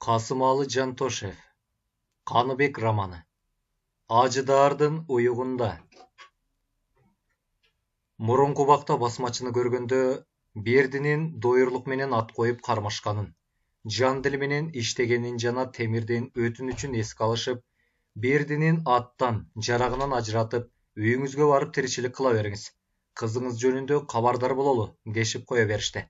Касымалы Жантошев. Қаныбек романы. Ажыдардың ұйығында. Мұрынқы бақта басмачыны көргенде, Бердинин дойырлық менен ат қойып қармашқанын, жан ділменен іштегенін жана темірден өтін үшін еске алышып, Бердинин аттан, жарағынан ажыратып, үйіңізге барып тіршілік қыла беріңіз. Қызыңыз жөнінде қабардар бололу, дешіп қоя берішті.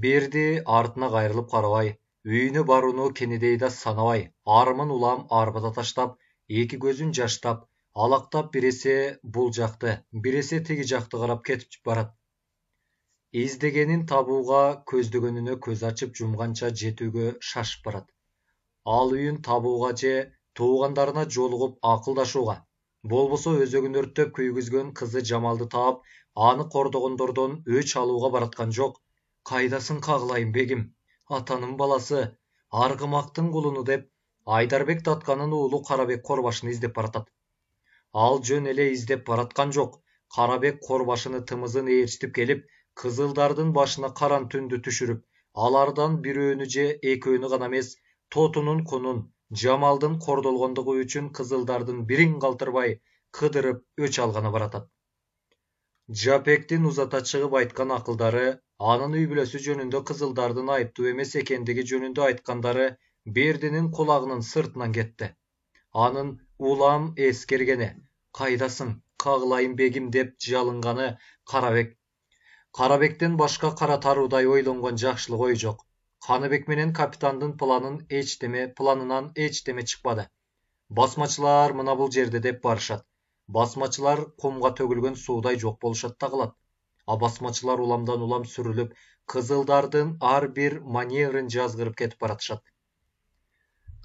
Берди артына қайрылып қарабай, үйіне баруыны кенедейді санабай, арымын улам арбада таштап, екі көзін жаштап, алақтап біресе бұл жақты, біресе теги жақты қарап кетіп барат. Издегенін табуға көздөгөнүнө көз ачып жумганча жетүүгө шашып барат. Ал үйүн табууга же туугандарына жолугуп акылдашууга, болбосо өзөгүн өрттөп күйгүзгөн кызы Жамалды таап, аны кордогондордон өч алууга бараткан жок. Кайдасын кагылайын бегим, атанын баласы, аргымактын кулуну деп, Айдарбек Татканын уулу Карабек Корбашыны издеп баратат. Ал жөн эле издеп бараткан жок. Карабек Корбашыны тымызын ээрчитип келип, кызылдардын башына каран түндү түшүрүп, алардан бирөөнү же экөөнү гана эмес, тотунун кунун, Жамалдын кордолгондугу үчүн кызылдардын бирин калтырбай, кыдырып өч алганы баратат. Жапектин узата чыгып айткан акылдары, анын үй бүлөсү жөнүндө кызылдардын айыптуу эмес экендиги жөнүндө айткандары Бердинин кулагынын сыртынан кетти. Анын улам эскергени, кайдасың, кагылайын бегим деп жалынганы Карабектен башка кара таруудай ойлонгон жакшылык ой жок. Каныбек менен капитандын планынан эчтеме чыкпады. Басмачылар мына бул жерде деп барышат. Басмачылар кумга төгүлгөн суудай жок болушат да калат. А басмачылар уламдан улам сүрүлүп, кызылдардын ар бир маневрин жазгырып кетип баратышат.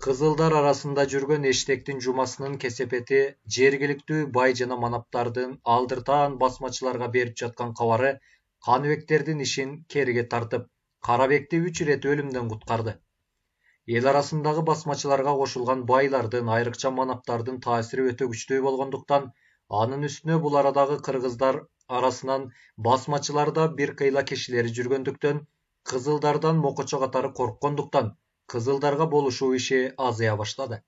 Кызылдар арасында жүргөн эштектин жумасынын кесепети жергиликтүү бай жана манаптардын алдыртаан басмачыларга берип жаткан кабары Каныбектердин ишин кериге тартып, Карабекти 3 ирет өлүмдөн куткарды. Эл арасындагы басмачыларга кошулган байлардын, айрыкча манаптардын таасири өтө күчтүү болгондуктан, анын үстүнө бул арадагы кыргыздар арасынан басмачыларда бир кыйла кишилери жүргөндүктөн, кызылдардан мокочо катары корккондуктан, кызылдарга болушуу иши азыя баштады.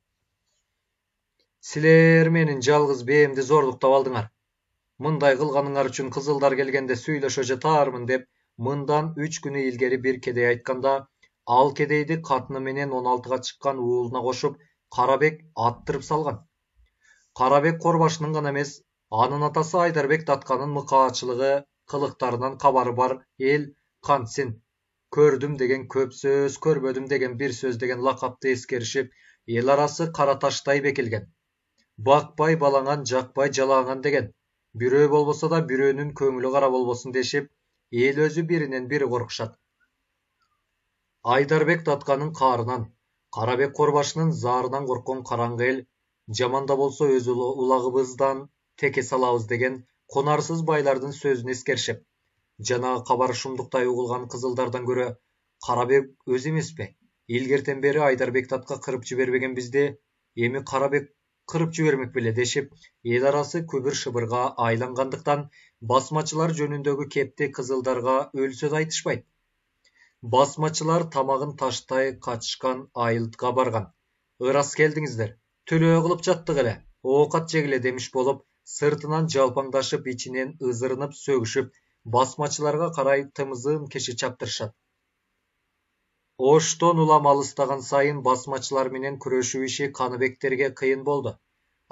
Силер менин жалгыз бээмди зордуктап алдыңар. Мындай кылганыңар үчүн кызылдар келгенде сүйлөшө жатаармын деп, мындан 3 күнү илгери бир кедей айтканда, ал кедейди катыны менен 16га чыккан уулуна кошуп, Карабек аттырып салган. Карабек Корбашынын гана эмес, анын атасы Айдарбек Татканын мыкаачылыгы, кылыктарынан кабары бар эл кантсин. Көрдүм деген көп сөз, көрбөдүм деген бир сөз деген лакапты эскеришип, эл арасы кара таштай бекилген. Бакпай балаңан, жакпай жалааңан деген. Бирөө болбосо да бирөөнүн көңүлү кара болбосун дешип, эл өзү биринен бири коркушат. Айдарбек Татканын каарынан, Карабек Корбашынын заарынан корккон караңгы эл, жаманда болсо өз улагыбыздан теке салабыз деген конарсыз байлардын сөзүн эскеришип, жанагы кабар шумдуктай угулган кызылдардан көрө Карабек өзү эмеспи? Илгертен бери Айдарбек Татка кырып жибербеген бизди, эми Карабек кырып жибермек беле дешип, эл арасы күбүр шыбырга айлангандыктан, басмачылар жөнүндөгү кепти кызылдарга өлсө да айтышпайт. Басмачылар тамагын таштай качышкан айылтка барган. Ырас келдиңиздер, төлөө кылып жаттык эле, оокат жегиле демиш болуп, сыртынан жалпаңдашып, ичинен ызырынып сөгүшүп, басмачыларга карай тымызын кеши чаптырышат. Оштон улам алыстаган сайын басмачылар менен күрөшүү иши Каныбектерге кыйын болду.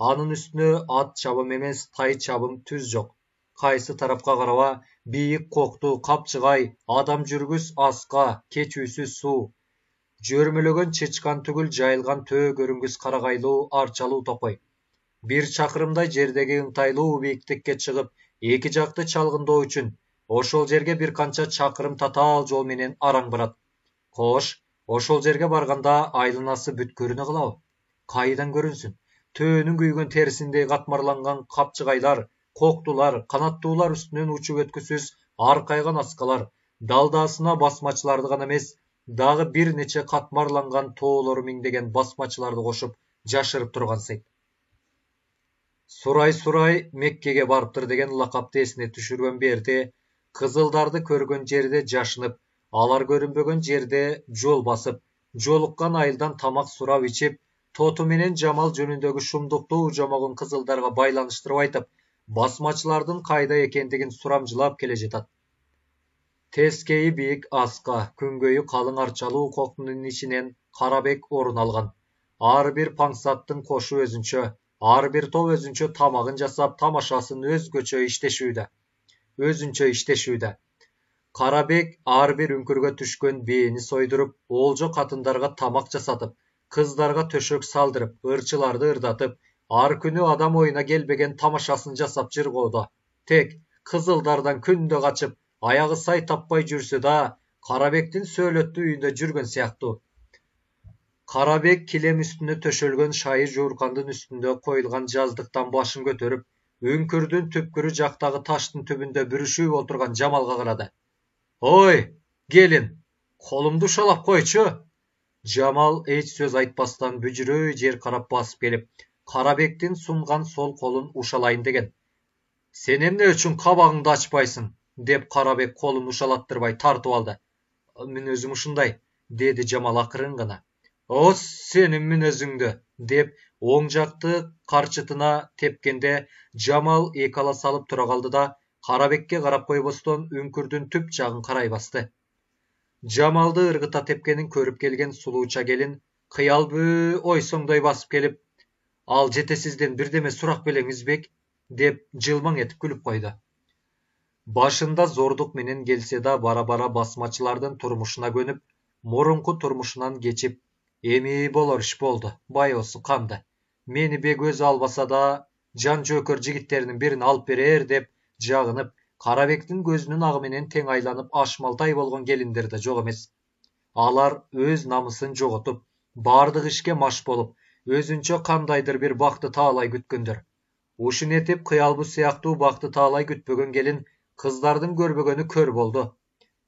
Анын үстүнө ат чабым эмес, тай чабым түз жок. Кайсы тарапка караба, бийик кокту, капчыгай, адам жүргүс аска, кечүүсүз суу. Жөрмөлөгөн чычкан түгүл жайылган төө көрүнгүс карагайлуу, арчалуу токой. Бир чакырымдай жердеги ыңтайлуу бийиктикке чыгып, эки жакты чалгындоо үчүн, ошол жерге бир канча чакырым татаал жол менен араң барат. Кош, ошол жерге барганда айланасы бүт көрүнө калабы? Кайдан көрүнсүн? Төөнүн күйгөн терисиндей катмарланган капчыгайлар, коктулар, канаттуулар үстүнөн учуп өткүсүз аркайган аскалар, далдаасына басмачыларды гана эмес, дагы бир нече катмарланган тоолору миңдеген басмачыларды кошуп жашырып турган сейт. Сурай Меккеге барыптыр деген лакапты эсине түшүргөн Берди, кызылдарды көргөн жерде жашынып, алар көрүнбөгөн жерде жол басып, Jolukkan ayıldan tamak surap içip, Totu menen Jamal jönündögi şumduktуу ujamogун kızıldarga baylanıştırıp aytıp, basmaçılardın kayda ekendigin suramjılap kele jetat. Teskeyi biik aska, küngöyi kalın arçalуу koktunun içinen Karabek orun algan. Ar bir pangsаттın koşu özünçö, ar bir top özünçö tamagın jasap tamaşaсын özünçö işteşүүдө. Karabek ar bir ünkürgө түшкөн бээни soydurup, oljo katındarga tamak jasatıp, kızdarga töşök saldırıp, ırçılarda ırdatıp, ar günü adam oyuna gelbegen tamaşaсын jasap jırgooda. Tek Kızıldardan kündö kaçıp, ayağı say tappay jürse da, Karabek'tin söylöttü üyünde jürgön siyahtı. Karabek kilem üstüne töşölgön şayır jurkandın üstünde koyulgan жаздыктан başın götörüp, ünkürdün tüpkürü jaktagı taştın tübünde bürüşüp oturgan Jamalga karady. Oy, gelin, kolumdu şalap koyçu. Jamal hiç söz aytpastan büjüröy jer karap basıp gelip, Karabek'tin sungan sol kolun uşalayın degen. Sen emne üçün kabağыңды açpaysın, dep Karabek kolunu uşalattırбай tartıp aldı. Min özüm uşunday, dedi Jamal akırın gana. O senin min özüңdü, dep oң jakты karçıtına tepkende Jamal ekala salıp tura kaldı da, Karabek'e karap koyboston ünkürdün tüp jagын karay bastı. Jamaldı ırgıta tepkenin körüp gelgen suluça gelin, kıyalbı oysoңdoy basıp gelip, al jetesizden birdeme surak beleňizbek, dep jılmaň etip gülüp koydu. Başında zorduk menen gelse da bara bara basmaçılardın turmuşuna gönüp, morunku turmuşundan geçip, emi bolor iş boldu, bayosu kandı. Meni be göz albasa da, can jökör jigitlerinin birini alıp berer dep jagınıp, Karabek'tin gözünün ağı menen teң aylanıp aşmaltay bolgon gelinleri de jok emes. Alar öz namısın jogotup, bardyk işke maş bolup, özünçö kandaydır bir bakты taалай gütkündür. Uşun etip kıyalbı siyahtуу bakты taалай gütbögön gelin, kızlardın görbögönü kör boldu.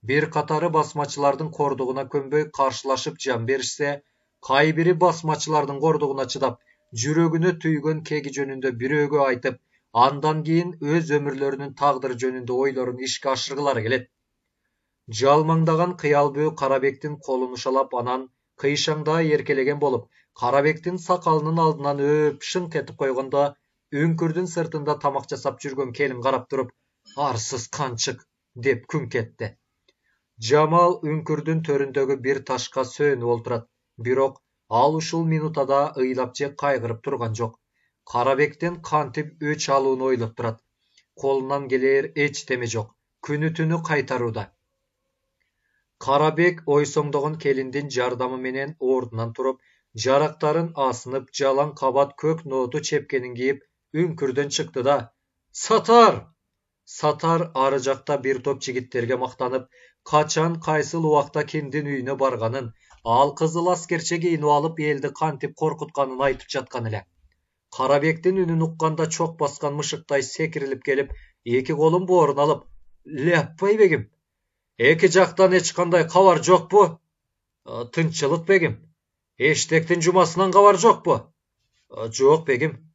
Bir katarı basmaçılardın korduğuna kömböy karşılaşıp can berişse, kay biri basmaçılardın korduğuna çıdap, jürögünü tüygön kegi jönünde bir ögö aytıp, andan keyin öz ömürlörünün tagdyrı jönünde oylorun işke aşırgılary gelet. Jalmaňdagan kıyalbö Karabek'tin kolunu şalap anan, kıyşaňda yerkelegen bolup, Karabek'tin sakalının aldынан öp şınk etip koyganda, ünkürdün sırtında tamak jasap jürgön kelin karap durup, arsız kançık, dep künk etdi. Jamal ünkürdün töründögi bir taşka söönüp olturat, birok al uşul minutada ыйлап же kaygırıp turgan jok. Karabek'ten kantip öç alууну oylap turat. Kolundan geler eç teme jok. Günü tünü kaytaruda. Karabek oysoңdogon kelindin jardamı menen ordundan turup, jaraktarın asınıp jalan kabat kök notu çepkenin giyip ünkürden çıktı da, Satar! Satar arı jakta bir top jigitlerge maktanıp, kaçan kaysıl uwakta kendin üyüne barganın, al kızıl askerçe giyinip alıp eldi kantip korkutkanın aytıp jatkan ele. Karabek'tin ünün ukkanda çok baskan mışıktay sekirilip gelip, iki kolun boğrun alıp, Leppay begim, eki jaktan eçkanday kavar jok bu? Tınçılık begim, eştektin jumasынан kavar jok bu? Jok begim.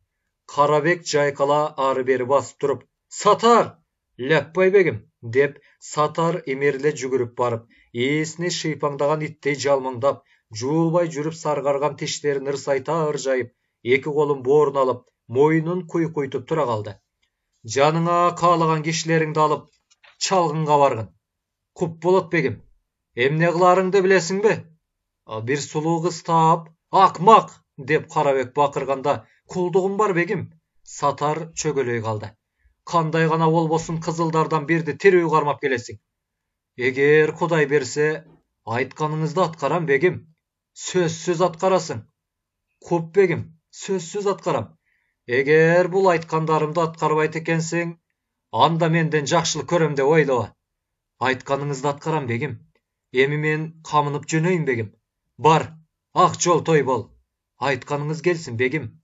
Karabek jaykala arı beri basıp durup, Satar! Leppay begim, dep Satar emerile jügürüp barıp, eesine şıypaňdagan ittey jalmaňdap, juulbay jürüp sargargan tişlerini ırsayta ırjayıp, eki kolun boğrun alıp, moyunun kuy-kuytup tura kaldı. Janıňa kalagan kişileриňди alıp, çalgınga bargın. Kup bolat begim, emne kılaryňdy bilesiňbi? Bir suluu kız taap, akmak, dep Karabek bakırganda, kuldugum var begim. Satar çögölöy kaldı. Kanday gana bolbosun Kızıldardan birdi tiröy garmap gelesiň. Eger Kuday berse, aytkanыңызды atkaram begim. Sözsüz atkarasың. Kup begim, sözsüz atkaram. Eger bul aytkandarımды atkarbayt ekensiň, anda menden jakşylyk körem dep oýlaba. Aytkanыңызды atkaram begim. Emi men kamınıp jönöýin begim. Bar, ak jol toy bol. Aytkanыңыз gelsin begim.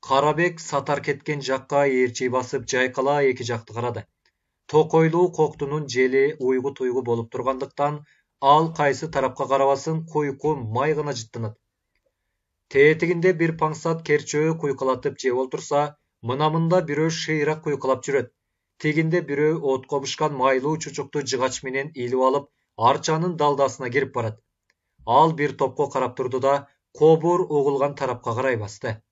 Karabek Satar ketken jakka erçi basıp jaykala eki jakty karady. Tokoyluu koktunun jeli uygu tuygu bolup turgandyktan, al kaysı tarapka karabasın kuyku maygına jıttınyt. Teetiginde bir pangsat kerçöö kuykulatıp jep oltursa, mınamında birö şıyrak kuykulap jüröt. Teginde birö ot kobuşkan maylуу çuçuktu jıgaç menen ilip alıp, arçanın daldasına girip barat. Ал bir topko karap turdu da kobur uğulgan tarapka karay bastı.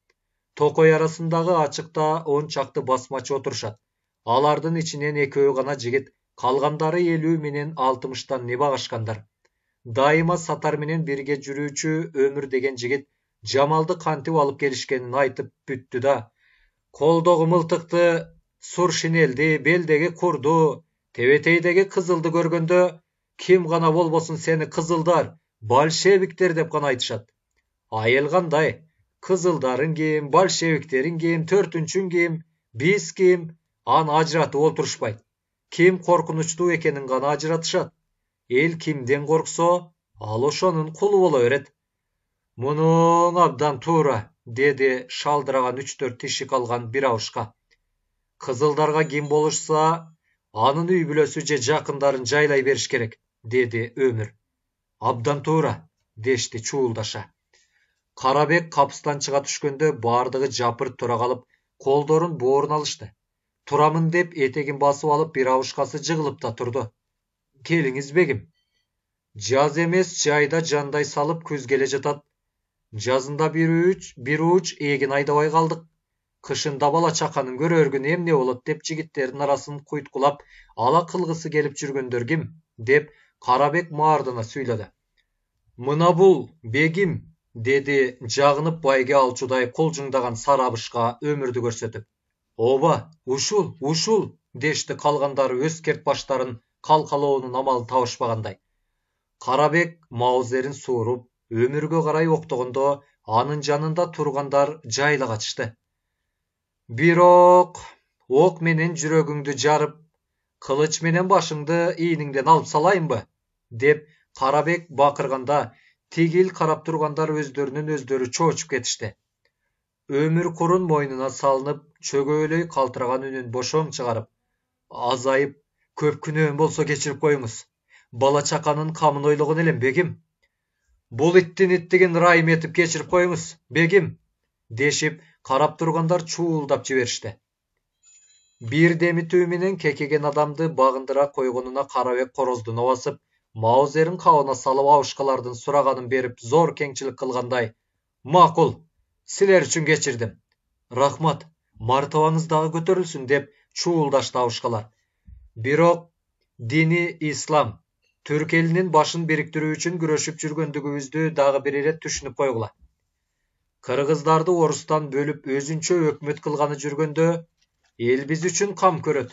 Tokoy arasındağı açıkta 10 çaktı basmaçı oturuşat. Alardın içinen eköğü gana jigit, kalgandары 50 menen 60'tan neba aşkandar. Daima Satar menen birge жүрүүчү Ömür degen jigit Jamalды kantip alıp gelişkenini aytıp büttü da. Koldogı mıltıkты, sur şineldi, beldegi kurdu, tebeteydegi kızıldı görgöndö, kim gana bolbosun seni kızıldar, bolşevikler dep gana aytışat. Ayel kanday, kızıldarın kim, bolşeviklerin kim, törtünçün kim, biz kim, an ajratıp olturuşpayt. Kim korkunuçlu ekenin gana ajratışat. El kimden korkso, al oşonun kulu bola öret. Munun abdan tuğra, dedi şaldıragan 3-4 tişik algan bir avuşka. Kızıldarga kim boluşsa, anın üy bülösüce jakındарын jaylay beriş gerek, dedi Ömür. Abdan tuğra, deşti çuğuldaşa. Karabek kapıstan çıga түшкөндө бардыгы жапырт тура калып, колдорун боорун алышты. Турамын деп этегин басып алып bir авушкасы жыгылып да турду. Келиңиz begim. Jaz emes jayda janday salıp күз келе жатат. Жазында bir uç egin aydabay kaldık. Kışında bala çakanın görörgün emne bolot dep jigitтердин araсын kuytkulap ala kılgısı gelip жүргөндөр kim? Dep Karabek maardına süйлedi. Mına bul, begim, dedi jagынып bayge alçuday kuljungdagan sarabışka Ömürdü görsetip. Oba, uşul, deşti kalgandары öskert başların kalkaloğunun amalı tavışpaganday. Karabek Mauzer'in suurup, Ömürgө karay oktogondo, anın janında turgandar jayla kaçıştı. Birok, ok menen жүрөгүңдү jarıp, kılıç menen başыңды iğningden alıp salayım dep Karabek bakırganda, tigil karap turgandar özdörünün çoğuçup ketişti. Ömür kurun moynuna salınıp, çögöylöy kaltıragan үнün boşoň çıgarıp, azayıp, köp күнөөн bolsa geçirip koyuңuz. Bala çakanın kamın oyluğun elem begim. Bul ittin ittigin rayım etip geçirip koyuңuz, begim, deşip karap turgandar çuğuldap jiberişti. Bir demi tüymenen kekegen adamdı bağındıra koygonuna Karabek korozdun ovasıp, Mauzer'in kavuna salıp avuşkalardın suraganın berip zor kengçilik kılganday. Makul, siler üçün geçirdim. Rahmat, martavanız dağı götörülsün dep çuğuldaştı avuşkalar. Birok, dini İslam, Türk elinin başın biriktirүү üçün güreşip жүрgöndügübüzdü dağı bir eret düşünüp koygula. Kırgızdardı orustan bölüp özünçö ökmöt kılganı жүрgöndö, el biz üçün kam köröt.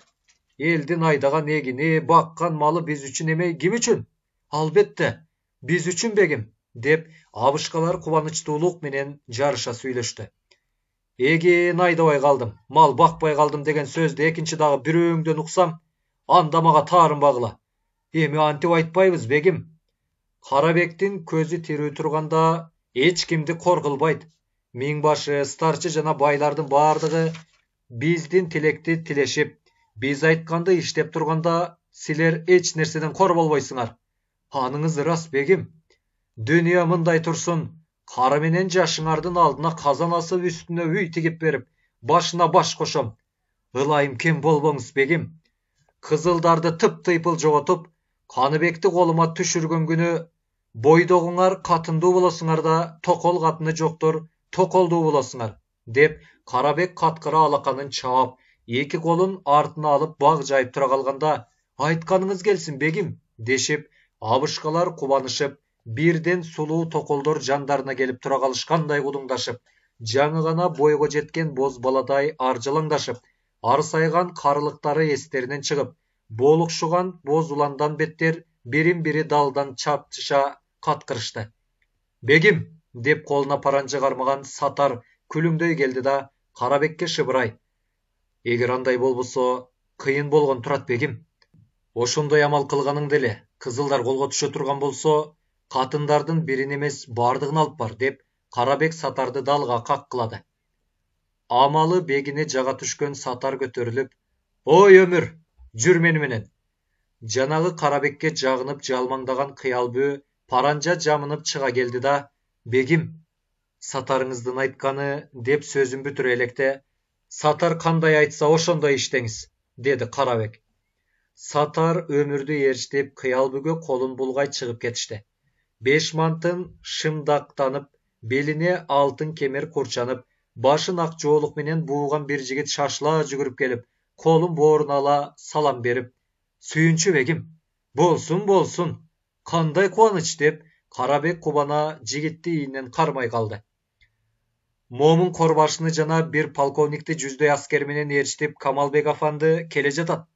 Eldin aydagan egini, bakkan malı biz üçün emey kim üçün? Albette, biz üçün begim, dep abışkalar kuvanıçtуулuk menen jarışa süйлöştü. Egin aydabay kaldım, mal bakpay kaldım degen sözde ekinci dağı biröňden uksam, anda maga tarım bagıla. Emi antip aytpayбыз begim. Karabektin közü tirүү turganda eç kimdi korkulbayt. Miңbaşı, starçı jana baylardın bardыгы bizdin tilekti tileşip, biz aytkandy iştep turganda siler eç nerseden kor bolboysunlar. Anыңız ras begim. Dünya mınday tursun, kara menen jaşıňardın aldına kazan asıp üstüne üy tigip berip, başına baş koşom. Ilayım kim bolboňuz begim. Kızıldardı tıp-tıйпыл jogotup, Kanybekti koluma түшүргөн günü boydoğuňar katındуу bolosуңар da tokol katıны joktor, tokolduu bolosуңар, dep Karabek katkıra alakanın çaap, iki kolun artına alıp bağ jayıp tura kalganda, aytkanыңыз gelsin begim, deşip, abışkalar kubanışıp, birden suluu tokoldor jandarına gelip tura kalışkanday gudуңdaşıp, жаңы gana boygo jetken boz baladay arjalaňdaşıp, arsaygan karılıktары esterinden çıgıp, bolukşugan boz ulandan better birin biri daldan çapçışa katkırıştı. Begim, dep koluna paranjı karmagan Satar külüngдөй geldi da Karabekке şıbıray. Eger anday bolboso, kıyın bolgon turat begim. Oşondoy amal kılganıň dele, kızılдар kolgo tüşe turgan bolso, katındardın birin emes bardığını alıp bar dep Karabek Satardı dalga kakkıladı. Amalı begine jaga түшкөн Satar götörülüp, "Oy Ömür, jür meni menen." Janagı Karabekке jagınıp jalmaňdagan kıyalbü paranja jamınıp çıga geldi da, "Begim, Satarыңыздın aytkany" dep sözün bütür elekte, "Satar kanday aytsa oşondoy işteňiz" dedi Karabek. Satar Ömürdü eriştip kıyalbüge kolun bulgay çıgıp ketişti. 5 mantın şımdaqtanıp, beline altın kemer kurçanıp, başın ak jooluk menen buğgan bir jigit şaşla jügürüp gelip, kolun booruna ala salam berip, "Sүйünçü begim, bolsun bolsun, kanday kuanyç" dep, Karabek kubana jigitти iýinden karmay kaldy. Momun korbaşyny jana bir polkovnikti jüzдөй asker menen eriştip, Kamalbek afandy kele jatat.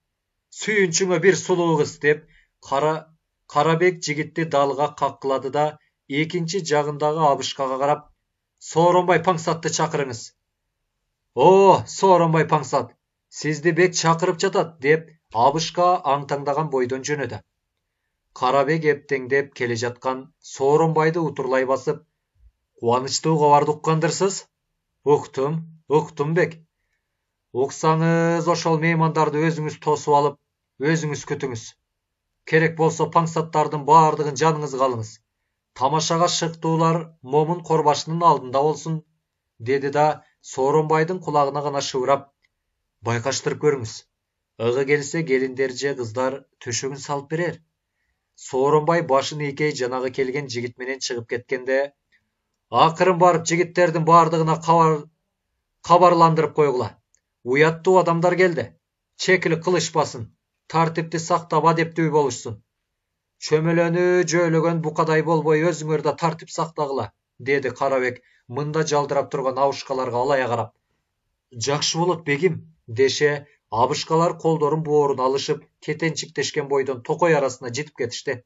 "Sүйünçüňe bir suluu kız" dep, Karabek jigitти dalga kakkılady da ekinci jagyndagy Abışkaga garap, "Sooronbay paňsatty çakyryňyz." "O, Sooronbay paňsat, sizdi bek çakyryp jatat" dep, Abışka aňtaňdagan boýdan jönödü. Karabek epteňdep kele jatkan Sooronbaydy uturlay basyp, "Kuanyçly habardy ukkandyrsyz?" Uktum bek. Uksaňyz oşol mehmandardy özüňiz tosup alyp, özüňiz kütüňiz. Kerek bolsa paňsatlardyň bardygyn janyňyzga alyňyz. Tamaşaga şykdylar momun korbaşynyň aldynda bolsun" dedi da Sooronbaydyň kulagyna gana şywrap, "Baykaşdyryp görüňiz. Igy gelse gelinderje kızlar töşөгün salyp berer." Sooronbay başyny ekey janagy kelgen jigit menen çygyp ketkende, "Akyryn baryp jigitlerdiň bardygyna kabarlandyryp koýgula. Uyatdy adamlar geldi. Çekili kılıç basın. Tartipti saktap adepti boluşsun. Çömelöni jölögen bu kaday bolboy özüňerde tartip saktagıla" dedi Karabek mында jaldyrap turgan Abışkalarga alaya garap. "Jakşı bolat begim" deşe, Abışkalar koldorun booruna alışıp ketençikteşken boydan tokoy arasına jitip ketişdi.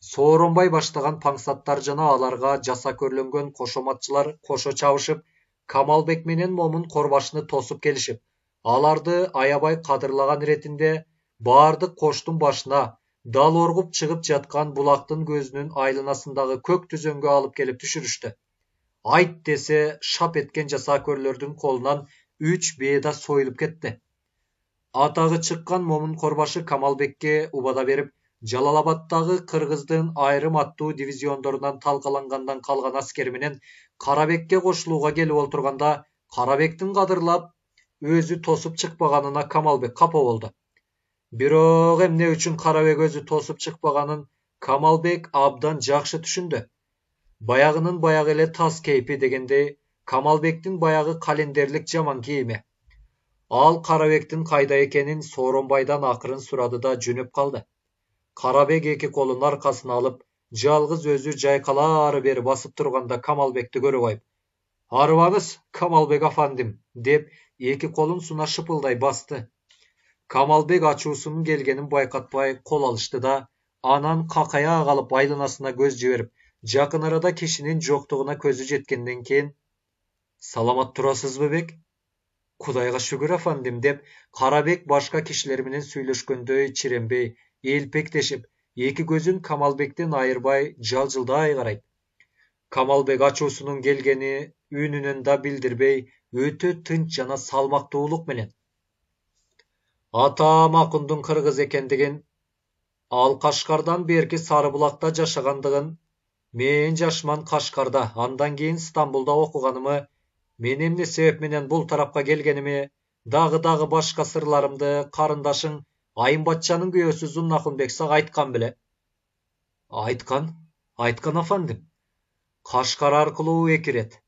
Sooronbay başlagan paňsatlar jana alarga jasa körlengen koşomatçılar koşo çabışıp, Kamalbek menen momun korbaşyny tosup gelişip, alardy ayabay kadırlagan retinde bardyk koştun başına dal orgup çygyp jatkan bulaktyň gözünün aýlynasyndagy kök düzöňge alyp gelip düşürüşdi. "Aýt" dese şap etken jasakörlördiň kolundan 3 beýda soýulyp ketdi. Atagy çykkan momun korbaşy Kamalbekке ubada berip, Jalalabaddagy Kırgızdyň aýrym attуу diviziondorundan talgalangandan kalgan askeri menen Karabekке koşuluga gelip olturganda, Karabektin kadırlap özü tosup çykpaganyna Kamalbek kapa boldu. Birok emne üçin Karabek özü tosup çykpaganyn Kamalbek abdan jakşı düşündü. Bayagynyn bayag ele tas keypi degende, Kamalbektin bayagı kalenderlik jaman kiyimi. Al Karabektin kayda ekenin Sooronbaydan akırın surady da jönüp kaldy. Karabek eki kolun arkasyna alyp, jalgyz özü jaýkalary beri basyp turganda Kamalbekdi görüp aýyp, "Arwaňyz Kamalbek afandim" dep eki kolun suna şıpılday bastı. Kamalbek açuusunun gelgenin baykatpay kol alıştı da anan kakaya galyp aýlynasyna göz jiberip, jakyn arada kişinin joktuguna közü jetkenden keyin, "Salamat turasızby bek?" "Kudaýga şükür afandim" dep Karabek başka kişiler menen süýleşgönдөй çirenbey, elpekdeşip, eki gözün Kamalbekden aýyrbay jaljylday garaýt. Kamalbek açuusunun gelgeni ününen da bildirbey, ötö tınç jana salmakdуулuk menen, "Atam Akundyň kırgız ekendigin, al Kaşgardan berki Sarыбulakda jaşagandygyn, men jaşman Kaşgarda, andan keyin Stambulda okuganymy, men emne sebep menen bul tarapga gelgenimi, dagı başka sırlarymdy karyndaşyň Aýymbatjanyň göýösü Zunnakunbek sag aýtkan bile." Aýtkan afandim. Kaşgar arkылуу 2 ret,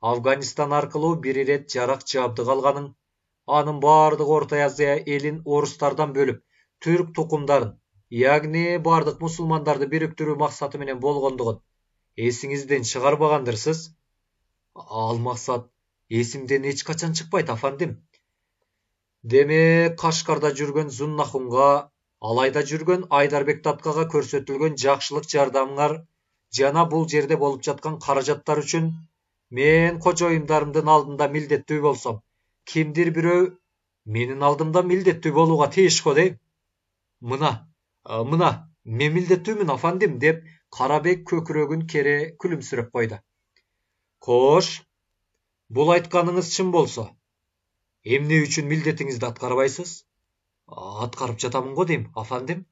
Afganistan arkылуу 1 ret jarak jabdy kalganyň, anın bardyk Orta Aziýa elin oruslardan bölüp, türk tukumdарын, ýagni bardyk musulmandardy birikdirүү maksаты menen bolgondugyn esiňizden çygarbagandyrsyz? "Al maksat esimden hiç kaçan çykpaýt afandim." Demek Kaşgarda jürgen Zunnahunga, alayda jürgen Aýdarbek Datkага körsetilgen jakşylyk jardamlar jana bul jerde bolup jatkan karajatlar üçin men kojoýumdarymdyn aldynda mildetli bolsam, kimdir birөө menin aldymda mildetli boluga tiýişko deyip, "Mına, men mildetlimin afandim" dep Karabek kökürögün kere külümsürep koýdy. "Hoş, bul aýtkanyňyz çyn bolsa, emne üçin mildetiňizdi atkarbaýsyz?" "Atkaryp jatamyň go deyim, afandim."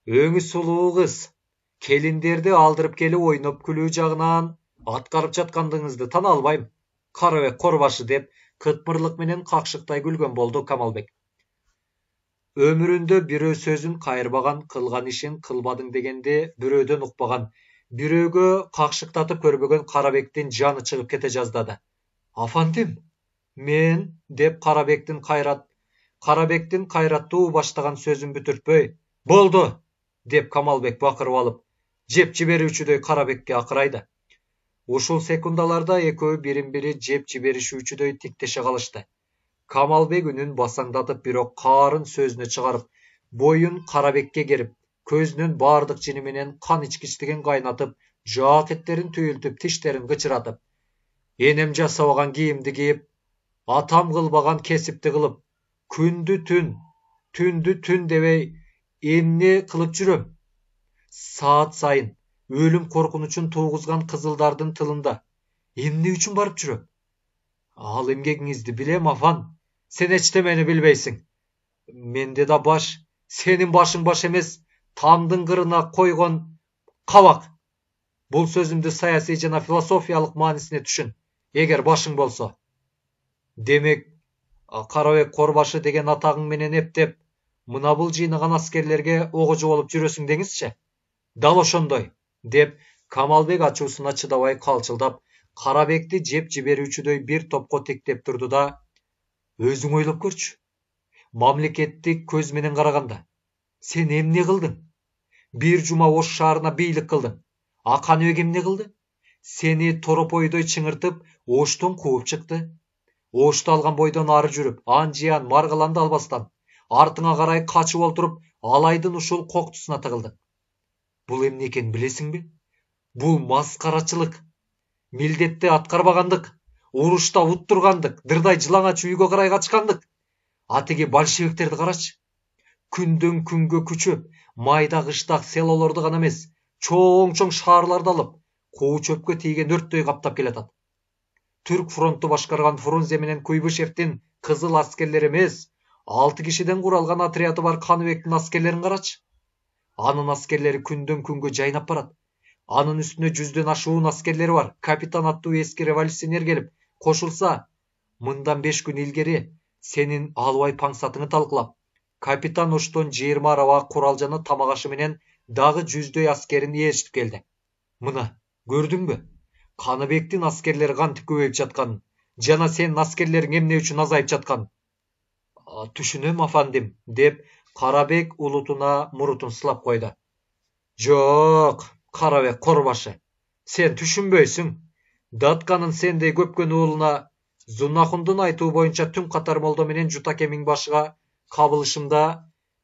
"Öňü suluu kız, kelinderdi aldırıp gelip oýnop külүү jagынан atkaryp jatkandygyňyzdy tana albaýym. Karabek korbaşy" dep kıtmırlyk menen kakşykday gülgen boldu Kamalbek. Ömüründe birөө sözün kaýyrbagan, kılgan işin kılbadyň degende birөөden ukpagan, Бирөөгө какшыктатып көрбөгөн Карабектин жаны чыгып кете жаздады. Афандим, мен деп Карабектин кайраттуу баштаган сөзүн бүтүртпөй, болду деп Камалбек бакырып алып, жеп жиберүүчүдөй Карабекке акырайды. Ушул секундаларда экөө бирин-бири жеп жиберишүүчүдөй тиктеше калышты. Камалбек үнүн басаңдатып, бирок каарын сөзүнө чыгарып, боюн Карабекке керип, көзүнүн бардык жини менен кан ичкичтигин кайнатып, жаакеттерин түйүлтүп, тиштерин кычыратып, энем жасабаган кийимди кийип, атам кылбаган кесипти кылып, түндү түн дебей эмне кылып жүрөм? Саат сайын өлүм коркунучун тугузган кызылдардын тылында эмне үчүн барып жүрөм? Ал эмгегиңизди билем, Афан. Сен эчтемени билбейсиң. Менде да баш, сенин башың баш эмес, тамдын кырына койгон кабак. Бул сөзүмдү саясий жана философиялык маанисине түшүн, эгер башың болсо. Демек, Карабек Корбашы деген атагың менен эптеп, мына бул жыйнаган аскерлерге огожу болуп жүрөсүң деңизчи. Дал ошондой, деп Камалбек ачуусуна чыдабай калчылдап, Карабекти жеп жиберүүчүдөй бир топко тектеп турду да, өзүң ойлоп көрчү. Мамлекеттик көз менен караганда, сен эмне кылдың? Бир жума Ош шаарына бийлик кылдың. А Каныбек эмне кылды? Сени торопойдой чыңыртып, Оштон кууп чыкты. Ошту алган бойдон ары жүрүп, Анжиян, Маргаланды албастан, артыңа карай качып олтуруп, Алайдын ушул коктусуна тыгылдың. Бул эмне экенин билесиңби? Бул маскарачылык, милдетти аткарбагандык, урушта уттургандык, дырдай жылаңач үйгө карай качкандык. Атиги большевиктерди карачы. Күндөн күнгө күчөп, майда кыштак селолорду гана эмес, чоң шаарларды алып, куу чөпкө тийген өрттөй каптап келатат. Түрк фронту башкарган Фрунзе менен Куйбышевдин кызыл аскерлери эмес, 6 кишиден куралган отряды бар Каныбектин аскерлерин карачы. Анын аскерлери күндөн күнгө жайнап барат. Анын үстүнө 100дөн ашуун аскерлери бар. Капитан аттуу эски революционер келип кошулса, мындан 5 күн илгери сенин албай паңсатыңы талкылап, капитан Оштон 20 араба куралжаны тамак ашы менен дагы 100дөй аскерин ээрчитип келди. Мына, көрдүңбү? Каныбектин аскерлери кантип көбөйүп жатканын, жана сенин аскерлериң эмне үчүн азайып жатканын. Түшүнөм, Афандим, деп Карабек улутуна мурутун сылап койду. Жок, Карабек Корбашы, сен түшүнбөйсүң. Датканын сендей көпкөн уулуна Зуннахундун айтуу боюнча түн катар молдо менен Жутакемиң башыга кабылышымда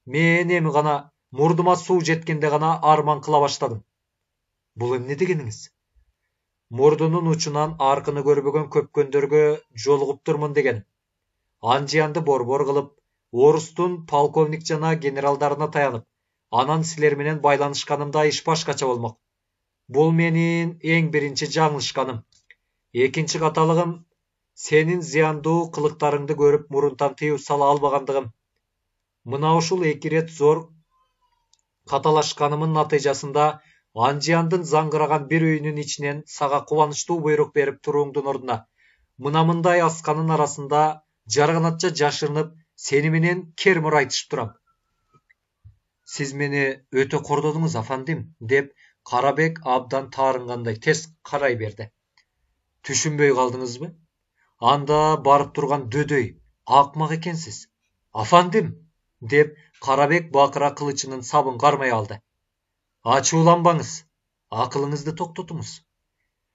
мен эми гана мурдума суу жеткенде гана арман кыла баштадым. Бул эмне дегениңиз? Мурдунун учунан аркыны көрбөгөн көпкөндөргө жолугуптурмун деген. Анжиянды борбор кылып, орустун полковник жана генералдарына таянып, анан силер менен байланышканымда иш башкача болмок. Бул менин эң биринчи жаңылышканым. Экинчи каталыгым, сенин зыяндуу кылыктарыңды көрүп мурунтан тыюу сала албагандыгым. Мына ушул 2 рет зор каталашканымын натыйжасында Анжияндын заңгыраган бир үйүнүн ичинен сага кубанычтуу буйрук берип турууңдун ордуна, мына мындай асканын арасында жарганатча жашырынып, сени менен кермур айтышып турам. Сиз мени өтө кордодуңуз, Афандим, деп Карабек абдан таарынгандай тез карай берди. Түшүнбөй калдыңызбы? Анда барып турган дөдөй, акмак экенсиз. Афандим, деп Карабек бакыра кылычынын сабын кармай алды. Ачууланбаңыз, акылыңызды токтотуңуз.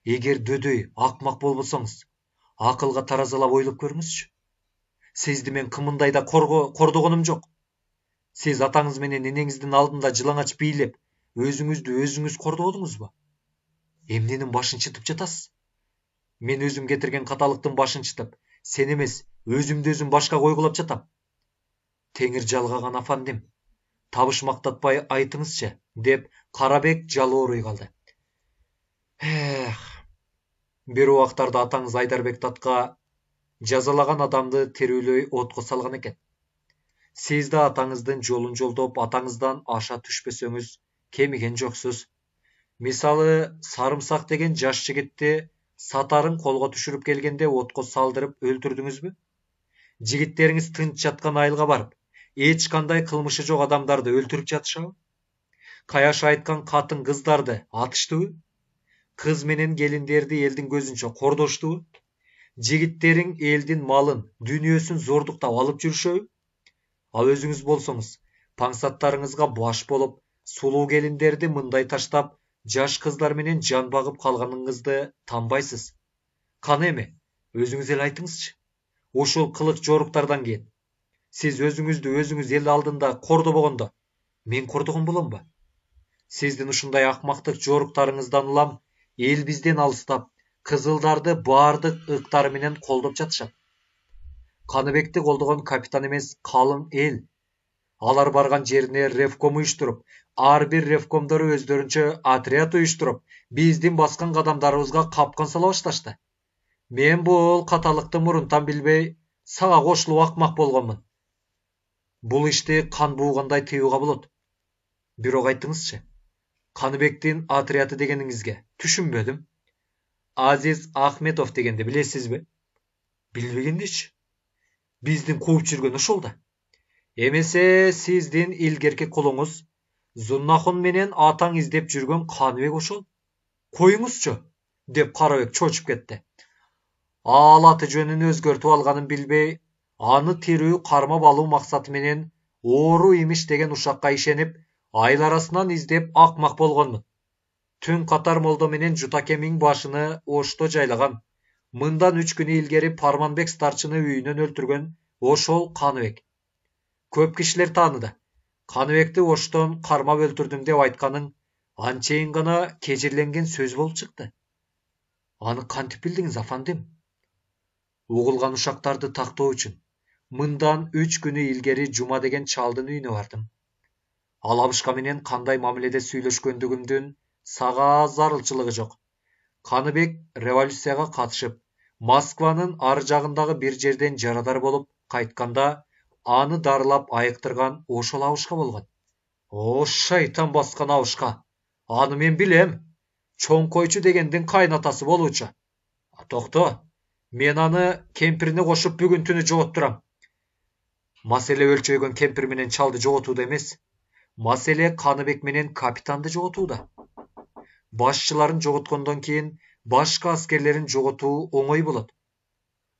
Эгер дөдөй, акмак болбосоңуз, акылга таразалап ойлоп көрүңүзчү. Сизди мен кымындайда кордогонум жок. Сиз атаңыз менен энеңиздин алдында жылаңач бийлеп, өзүңүз кордодуңузбу? Эмненин башын чытып жатасыз? Мен өзүм кетирген каталыктын башын чытып, сен эмес, өзүмдү башка койгулап жатам. Теңир жалгаган, Афандим. Табыш мактатпай айтыңызчы, деп Карабек жалооруй калды. Бир убактарда атаңыз Айдарбек татка жазалаган адамды тирүүлөй отко салган экен. Сиз да атаңыздын жолун жолдоп, атаңыздан аша түшпөсөңүз кемиген жоксуз. Мисалы, Сарымсак деген жаш жигитти сатарын колго түшүрүп келгенде отко салдырып өлтүрдүңүзбү? Жигиттериңиз тынч жаткан айылга барып, эч кандай кылмышы жок адамдарды өлтүрүп жатышабы? Каяша айткан катын кыздарды атыштыбы? Kız menen gelindерди элдин көзүнчө кордоштубу? Жигиттериң элдин малын, дүйнөсүн зордуктап алып жүрүшөбү? Ал өзүңүз болсоңуз, паңсаттарыңызга баш болуп, сулуу келиндерди мындай таштап, жаш кыздар менен жан багып калганыңызды танбайсыз. Каны эме, өзүңүз эле айтыңызчы. Ошол кылык жоруктардан кийин сиз өзүңүздү өзүңүз эл алдында кордобогондо, мен кордогон боломбу? Сиздин ушундай акмактык жоруктарыңыздан улам эл бизден алыстап, кызылдарды баардык ыктары менен колдоп жатышат. Каныбекти колдогон капитан эмес, калың эл. Алар барган жерине ревком уюштуруп, ар бир ревкомдору өздөрүнчө отряд уюштуруп, биздин баскан кадамдарыбызга капкан сала башташты. Мен бул каталыкты мурунтан билбей, сага кошулуп акмак болгонмун. Бул ишти кан буугандай тыюуга болот. Бирок айтыңызчы, Каныбектин отряды дегениңизге түшүнбөдүм. Азиз Ахметов дегенди билесизби? Билбегендичи? Биздин кууп жүргөн ошол да. Эмесе сиздин илгерки кулуңуз Зуннахон менен атаң издеп жүргөн Каныбек ошол. Коюңузчу, деп Карабек чочуп кетти. Ал аты жөнүн өзгөртүп алганын билбей, аны тирүү кармап алуу максаты менен оору имиш деген ушакка ишенип, айыл арасынан издеп акмак болгонмун. Түн катар молдо менен Жутакемиң башыны Ошто жайлаган. Мындан 3 күн илгери Парманбек старчыны үйүнөн өлтүргөн ошол Каныбек. Көп кишилер тааныды. Каныбекти Оштон кармап өлтүрдүм деп айтканың анчейин гана кежирленген сөз болуп чыкты. Аны кантип билдиңиз, афандим? Угулган ушактарды тактоо үчүн мындан 3 күнү илгери Жума деген чалдын үйүнө бардым. Ал абышка менен кандай мамиледе сүйлөшкөндүгүмдүн сага зарылчылыгы жок. Каныбек революцияга катышып, Москванын ар жагындагы бир жерден жарадар болуп кайтканда, аны дарылап айыктырган ошол абышка болгон. О, шайтан баскан абышка. Аны мен билем. Чоңкойчу дегендин кайнатасы болуучу. Токто, мен аны кемпирине кошуп бүгүн түнү жоготтурам. Маселе өлчөйгөн кемпир менен чалды жоготууда эмес. Маселе Каныбек менен капитанды жоготууда. Башчыларын жоготкондон кийин башка аскерлерин жоготуу оңой болот.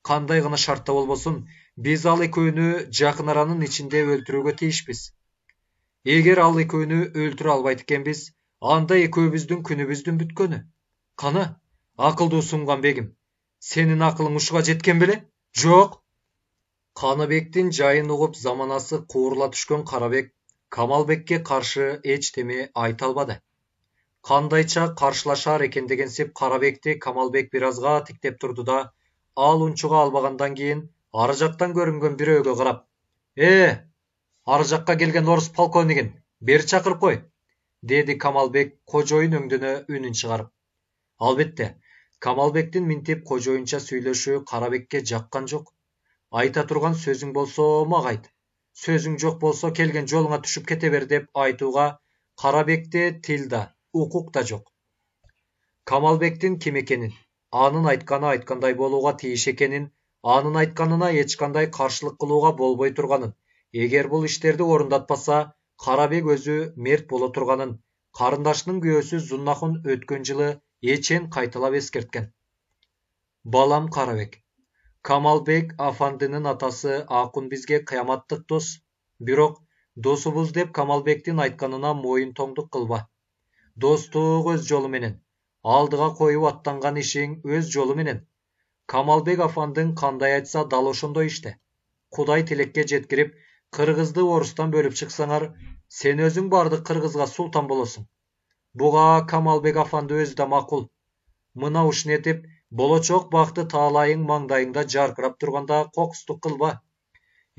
Кандай гана шартта болбосун, биз ал экөөнү жакын аранын ичинде өлтүрүүгө тийишпиз. Эгер ал экөөнү өлтүрө албайт экенбиз, анда экөөбүздүн күнүбүздүн бүткөнү. Каны, акылдуу Сунганбегим, сенин акылың ушуга жеткен беле? Жок. Каныбектин жайын угуп заманасы куурула түшкөн Карабек Камалбекке каршы эчтеме айта албады. Кандайча каршылашар экендегенсип Карабекти Камалбек бир азга тиктеп турду да, ал унчуга албагандан кийин ары жактан көрүнгөн бирөөгө карап: ары жакка келген орус полковнигин бери чакырып кой, деди Камалбек кожоюн өңдөнө үнүн чыгарып. Албетте, Камалбектин минтип кожоюнча сүйлөшүшү Карабекке жаккан жок. Айта турган сөзүң болсо мага айт. Сөзүң жок болсо келген жолуңа түшүп кете бер деп айтууга Карабекте тил да, укук да жок. Камалбектин ким экенин, анын айтканы айткандай болууга тийиш экенин, анын айтканына эч кандай каршылык кылууга болбой турганын, эгер бул иштерди орундатпаса, Карабек өзү мерт боло турганын карындашынын күйөөсү Зуннахон өткөн жылы эчен кайталап эскерткен. Балам Карабек, Камалбек афандынын атасы Акун бизге кыяматтык дос. Бирок досубуз деп Камалбектин айтканына моюн тоңдук кылба. Достук өз жолу менен, алдыга коюп аттанган ишиң өз жолу менен. Камалбек афандың кандай айтса дал ошондой иште. Кудай тилекке жеткирип, кыргызды орустан бөлүп чыксаңар, сен өзүң бардык кыргызга султан болосуң. Буга Камалбек афанды өзү да макул. Мына ушун этип, болочок бакты таалайың маңдайыңда жаркырап турганда кокустук кылба.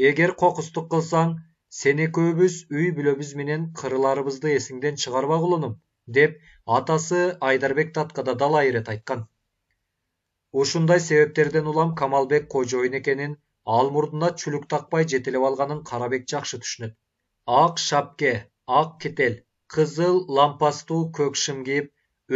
Эгер кокустук кылсаң, сен экөөбүз үй бүлөбүз менен кырыларыбызды эсиңден чыгарба кулунум, деп атасы Айдарбек таткада далай ирет айткан. Ушундай себептерден улам Камалбек кожоюн экенин, ал мурдуна чүлүк такпай жетелеп алганын Карабек жакшы түшүнөт. Ак шапке, ак кител, кызыл лампастуу көк шым кийип,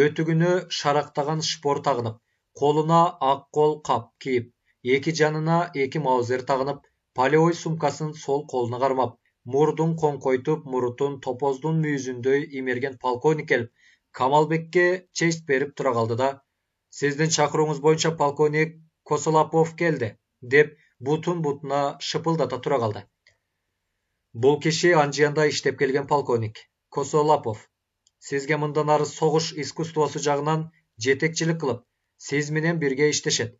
өтүгүнө шарактаган шпор тагынып, колуна ак кол кап кийип, эки жанына эки маузер тагынып, полевой сумкасын сол колуна кармап, мурдун коңкойтуп, мурутун топоздун мүйүзүндөй имерген полковник келип, Камалбекке честь берип тура калды да, сиздин чакырууңуз боюнча полковник Косолапов келди, деп бутун бутуна шыпылдата тура калды. Бул киши Анжиянда иштеп келген полковник Косолапов. Сизге мындан ары согуш искусствосу жагынан жетекчилик кылып, сиз менен бирге иштешет.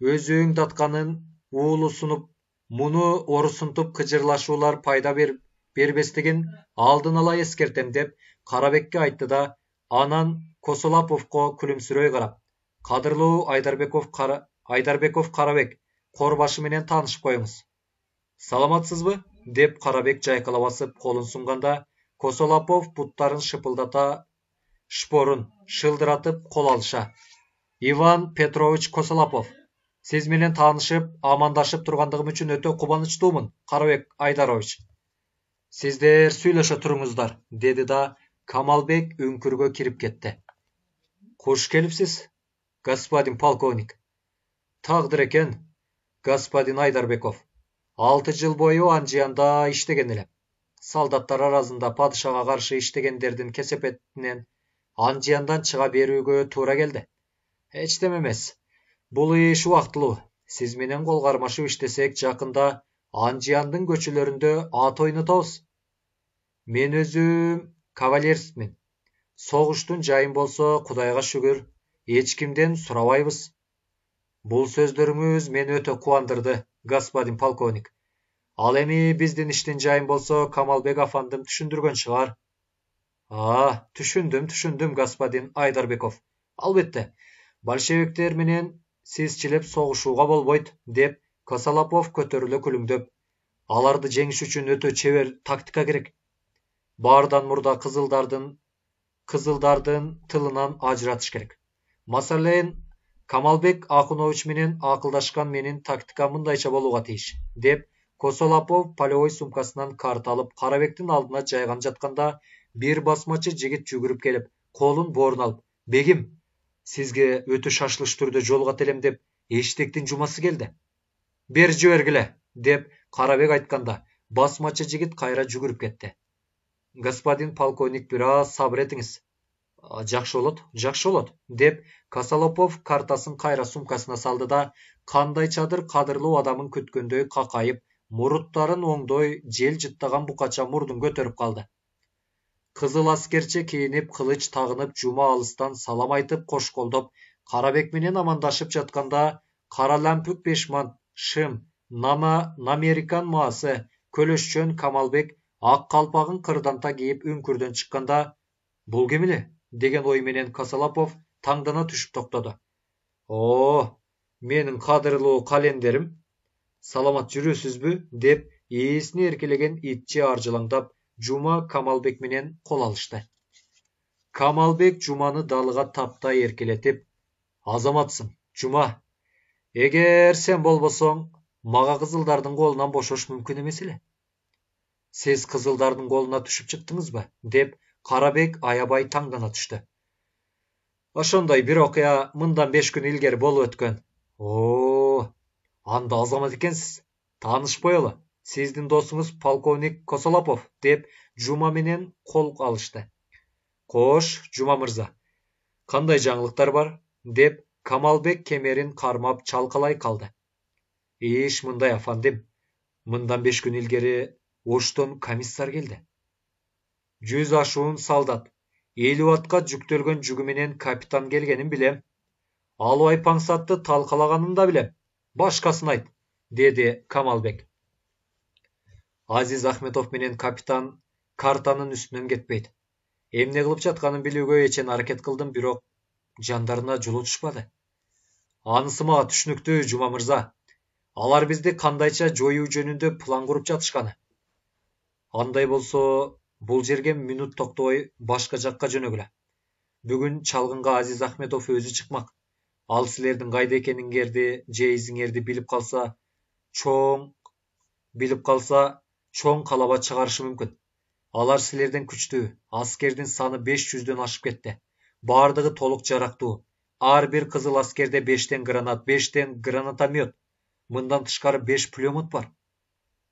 Өзүң датканын уулусунуп, муну орусунтуп кыжырлашуулар пайда бербестигин алдын ала эскертем деп Карабекке айтты да, анан Косолаповго күлүмсүрөй карап, кадырлуу Айдарбеков Карабек, корбашы менен таанышып коюңуз. Саламатсызбы? Деп Карабек жайкала басып колун сунганда, Косолапов буттарын шыпылдата, шпорун шылдыратып кол алыша. Иван Петрович Косолапов, сиз менен таанышып, амандашып тургандыгым үчүн өтө кубанычтуумун, Карабек Айдарович. Сиздер сүйлөшө туруңуздар, деди да Камалбек үңкүргө кирип кетти. Куш келипсиз, господин полковник. Тагдыр экен, господин Айдарбеков. 6 жыл бою Анжиянда иштеген элем. Солдаттар арасында падышага каршы иштегендердин кесепетинен Анжияндан чыга берүүгө туура келди. Эчтеме эмес. Бул иш убактылуу. Сиз менен кол кармашып иштесек, жакында Анжияндын көчөлөрүндө ат ойнотобуз. Мен өзүм кавалерстмин. Согуштун жайын болсо, Кудайга шүгүр, эч кимден сурабайбыз. Бул сөздөрүңүз мени өтө кубандырды, господин полковник. Ал эми биздин иштин жайын болсо, Камалбек афандым түшүндүргөн чыгар. Түшүндүм, господин Айдарбеков. Албетте, большевиктер менен сизчилеп согушууга болбойт, деп Косолапов көтөрүлө күлүңдөп. Аларды жеңиш үчүн өтө чебер тактика керек. Баардан мурда кызылдардын тылынан ажыратыш керек. Масален, Камалбек Акунович менен акылдашкан менин тактика мындайча болууга тийиш, деп Косолапов полевой сумкасынан карта алып Карабектин алдына жайган жатканда, бир басмачы жигит жүгүрүп келип, колун боорун алып, бегим, сизге өтө шашылыш түрдө жолугат элем деп эштектин жумасы келди. Бер жибергиле, деп Карабек айтканда, басмачы жигит кайра жүгүрүп кетти. Господин полковник, бир аз сабыр этиңиз. Жакшы болот, деп Косолапов картасын кайра сумкасына салды да, кандайчадыр кадырлуу адамын күткөндөй какайып, муруттарын оңдой жел жыттаган букача мурдун көтөрүп калды. Кызыл аскерче кийинип, кылыч тагынып, жума алыстан салам айтып, кош колдоп, Карабек менен амандашып жатканда, кара лампүк пешман, шым, намерикан маасы, көлөшчөн Камалбек ак калпагын кырданта кийип үңкүрдөн чыкканда, бул ким эле? Деген ой менен Косолапов таңдана түшүп токтоду. Менин кадырлуу календерим, саламат жүрөсүзбү? Деп ээсине эркелеген итчи аржылаңдап, Жума Камалбек менен кол алышты. Камалбек Жуманы далыга таптай эркелетип, азаматсың, Жума. Эгер сен болбосоң, мага кызылдардын колунан бошош мүмкүн эмес эле. Сиз кызылдардын колуна түшүп чыктыңызбы? Деп Карабек аябай таңдана түштү. Ошондой бир окуя мындан 5 күн илгери болуп өткөн. Анда азамат экенсиз. Таанышпойлу. Сиздин досуңуз полковник Косолапов, деп Жума менен кол алышты. Кош, Жума мырза. Кандай жаңылыктар бар? Деп Камалбек кемерин кармап чалкалай калды. Иш мындай афандим. Мындан 5 күн илгери Оштон комиссар келди. 100 ашуун солдат, 50 атка жүктөлгөн жүгү менен капитан келгенин билем. Албай паңсатты талкалаганын да билем. Башкасын айт, деди Камалбек. Азиз Ахметов менен капитан картанын үстүнөн кетпейт. Эмне кылып жатканын билүүгө эчен аракет кылдым, бирок жандарына жолу түшпады. Анысы мага түшүнүктүү, Жума мырза. Алар бизди кандайча жоюу жөнүндө план куруп жатышканы. Андай болсо, бул жерге мүнөт токтобой башка жакка жөнөгүлө. Бүгүн чалгынга Азиз Ахметов өзү чыкмак. Ал силердин кайда экениңерди же изиңерди билип калса, чоң калаба чыгарышы мүмкүн. Алар силерден күчтүү. Аскердин саны 500дөн ашып кетти. Бардыгы толук жарактуу. Ар бир кызыл аскерде 5тен гранат, 5тен гранатомет. Мындан тышкары 5 пулемет бар.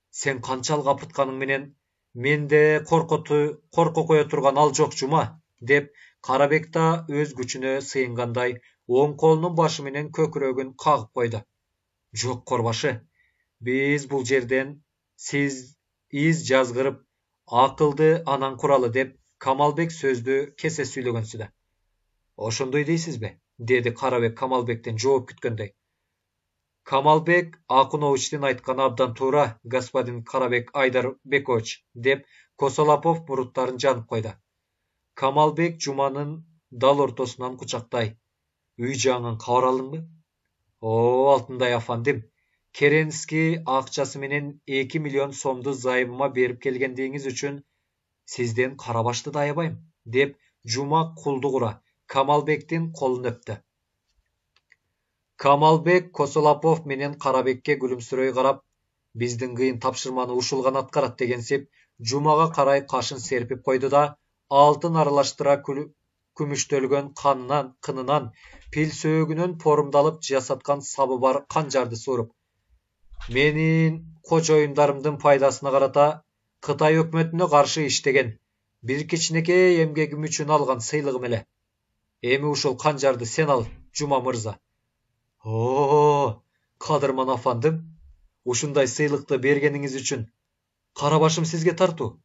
Сен канчалык апытканың менен менде корко кое турган ал жок, Жума, деп Karabek da öz güçüne sığınganday oң kolunun başı menen kökürөгün kagıp koydu. Jok korbaşı, biz bul жерден siz iz жазgırıp akıldı anan kuralı dep Kamalbek sözdü kese süйлөгөнсүdө. Oşondoy deysizbe? Dedi Karabek Kamalbekten жооп kütkөндөй. Kamalbek Akunoviç'tin aytkаны abdan tuura, господин Karabek Aydarbekovич, dep Kosolapov muruttарын janıp koydu. Kamalbek Cuma'nın dal ortasından kucaktay. Üy жаңın kavar aldыңбы? O Altınday afandim. Kerenski akçası menen 2 milyon somdu zayımıma berip kelgendiğiniz üçün sizden karabaşты dayabayım, dep Cuma kulduğura Kamalbek'tin kolunu öptü. Kamalbek Kosolapov menen Karabekке gülümsüröy qarap, bizdin kıyın tapşırmanı uşulgan atkarat degensip, Cuma'ga karay kaşın serpip koydu da, altın aralaştıra kümüştölgön kınınan, pil söğügünün porumdalıp jasatkan sabı bar kanjardı sorup. Menin koç oyundarımdın paydasına karata, Kıtay hökümetine karşı iştegen, bir kiçineke emgegim üçün algan sıylığım ele. Emi uşul kanjardı sen al, Cuma mırza. Oo, Kadırman afandım, ушундай сыйлыкты бергениңиz үчүн карабашым сизге тартуу.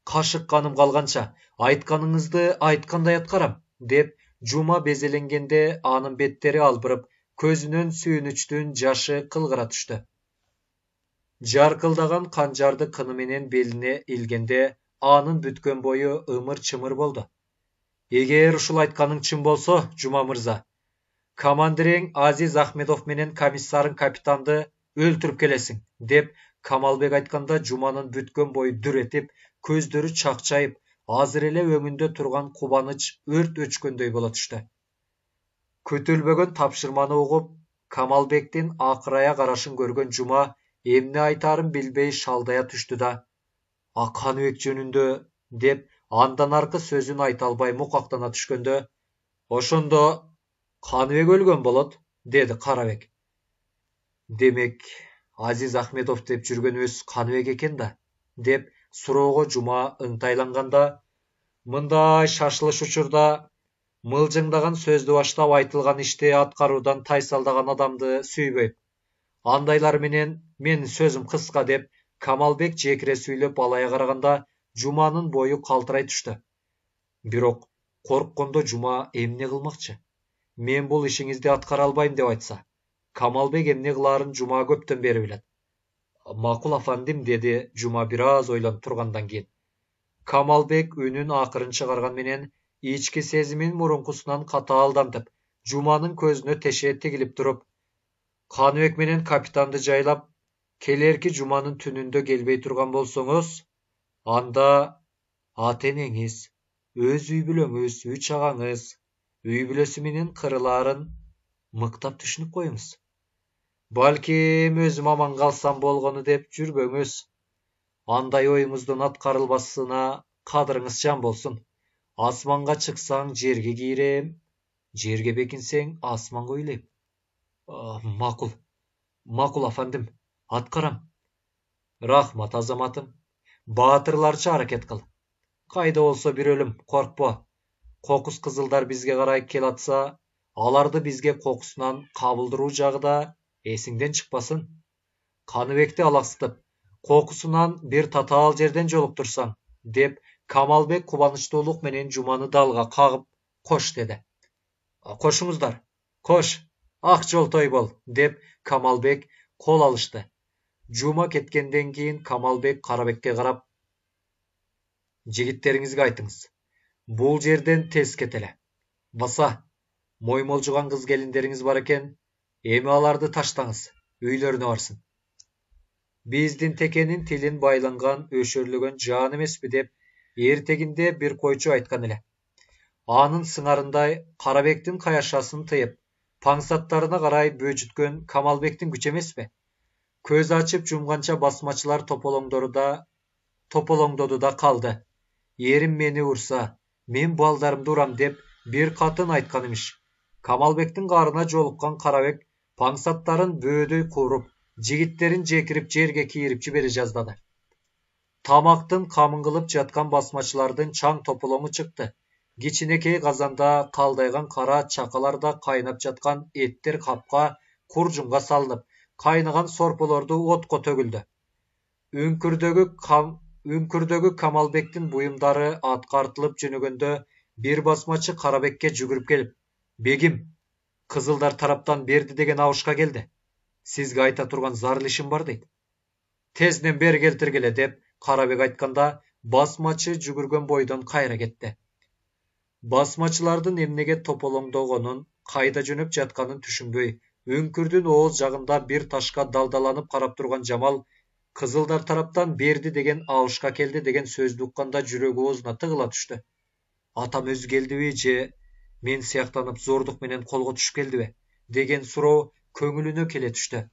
Кашык каным калганча айтканыңызды айткандай аткарам, деп Жума безеленгенде анын беттери албырып, көзүнөн сүйүнүчтүн жашы кылгыра түштү. Жаркылдаган канжарды кыны менен белине илгенде анын бүткөн бою ымыр чымыр болду. Эгер ушул айтканың чын болсо, Жума мырза, командирең Азиз Ахмедов менен комиссарын капитанды өлтүрүп келесиң, деп Камалбек айтканда Жуманын бүткөн бою дүр этип, көздөрү чакчайып, азыр эле өңүндө турган кубаныч өрт өчкөндөй боло түштү. Күтүлбөгөн тапшырманы угуп, Камалбектин акырая карашын көргөн Жума эмне айтарын билбей шалдая түштү да, Каныбек жөнүндө, деп андан аркы сөзүн айта албай мукактана түшкөндө, ошондо Каныбек өлгөн болот, деди Карабек. Демек, Азиз Ахмедов деп жүргөнүбүз Каныбек экен да, деп суроого Жума ыңтайланганда, мындай шашылыш учурда мылжыңдаган сөздү баштап айтылган ишти аткаруудан тайсалдаган адамды сүйбөйм. Андайлар менен менин сөзүм кыска, деп Камалбек жекире сүйлөп алая караганда Жуманын бою калтырай түштү. Бирок корккондо Жума эмне кылмакчы? Мен бул ишиңизди аткара албайм деп айтса, Камалбек эмне кылаарын Жума көптөн бери билет. Макул афандим, деди Жума бир аз ойлонуп тургандан кийин. Камалбек үнүн акырын чыгарган менен ички сезимин мурункусунан катаалдантып, Жуманын көзүнө теше тигилип туруп, Каныбек менен капитанды жайлап, келерки Жуманын түнүндө келбей турган болсоңуз, анда ата энеңиз, өз үй бүлөңүз, үч агаңыз, үй бүлөсү менен кырылаарын мыктап түшүнүп коюңуз. Балким өзүм аман калсам болгону деп жүрбөңүз. Андай оюңуздун аткарылбасына кадырыңыз жан болсун. Асманга чыксаң жерге кийрем, жерге бекинсең асманга үйлейм. Макул афандим, аткарам. Рахмат азаматым. Баатырларча аракет кыл. Кайда болсо бир өлүм, коркпо. Кокус кызылдар бизге карай келатса, аларды бизге кокусунан кабылдыруу жагы да эсиңден чыкпасын. Каныбекти алаксытып, кокусунан бир татаал жерден жолуктурсаң, деп Камалбек кубанычтуулук менен Жуманы далга кагып, кош деди. Кошуңуздар, кош, ак жолтой бол, деп Камалбек кол алышты. Жума кеткенден кийин Камалбек Карабекке карап, жигиттериңизге айтыңыз, бул жерден тез кетеле. Баса, моймолжуган кыз келиндериңиз бар экен, эми аларды таштаңыз, үйлөрүнө барсын. Биздин текенин тилин байланган өшөрлөгөн жан эмеспи, деп эртегинде бир койчу айткан эле. Анын сыңарындай Карабектин каяшасын тыйып, паңсаттарына карай бөжүткөн Камалбектин күч эмеспи? Көз ачып жумганча басмачылар тополоңдоду да калды. Эрим мени урса, мен балдарымды урам, деп бир катын айткан имиш. Камалбектин карына жолуккан Карабек паңсаттарын бөөдөй кууруп, жигиттерин жекирип жерге кийирип жибере жаздады. Тамактын камын кылып жаткан басмачылардын чаң тополоңу чыкты. кичинекей казанда калдайган кара чакаларда кайнап жаткан эттер капка куржунга салынып, кайнаган сорполорду отко төгүлдү. Үңкүрдөгү Камалбектин буюмдары атка артылып жөнөгөндө бир басмачы Карабекке жүгүрүп келип: «Бегим, кызылдар тараптан берди деген абышка келди. Сизге айта турган зарыл ишим бар» дейт. «Тезден бери келтиргиле» деп Карабек айтканда, басмачы жүгүргөн бойдон кайра кетти. Басмачылардын эмнеге тополоңдогонун, кайда жөнөп жатканын түшүнбөй, үңкүрдүн ооз жагында бир ташка далдаланып карап турган Жамал кызылдар тараптан берди деген абышка келди деген сөздү укканда жүрөгү оозуна тыгыла түштү. Атам өзү келдиби же мен сыяктанып зордук менен колго түшүп келдиби деген суроо көңүлүнө келе түштү.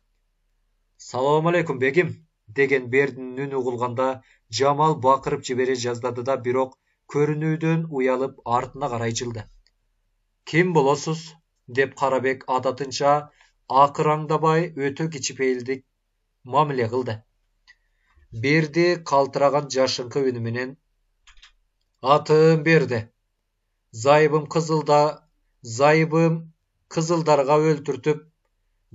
«Салам алейкум, бегим» деген бердинин үнү угулганда Жамал бакырып жибере жаздады да бирок көрүнүүдөн уялып артына карай жылды. «Ким болосуз?» деп Карабек адатынча акыраңдабай өтө кичипейилдик мамиле кылды. Берди калтыраган жашыңкы үнү менен: «Атым Берди. Зайыбым кызылдарга өлтүртүп,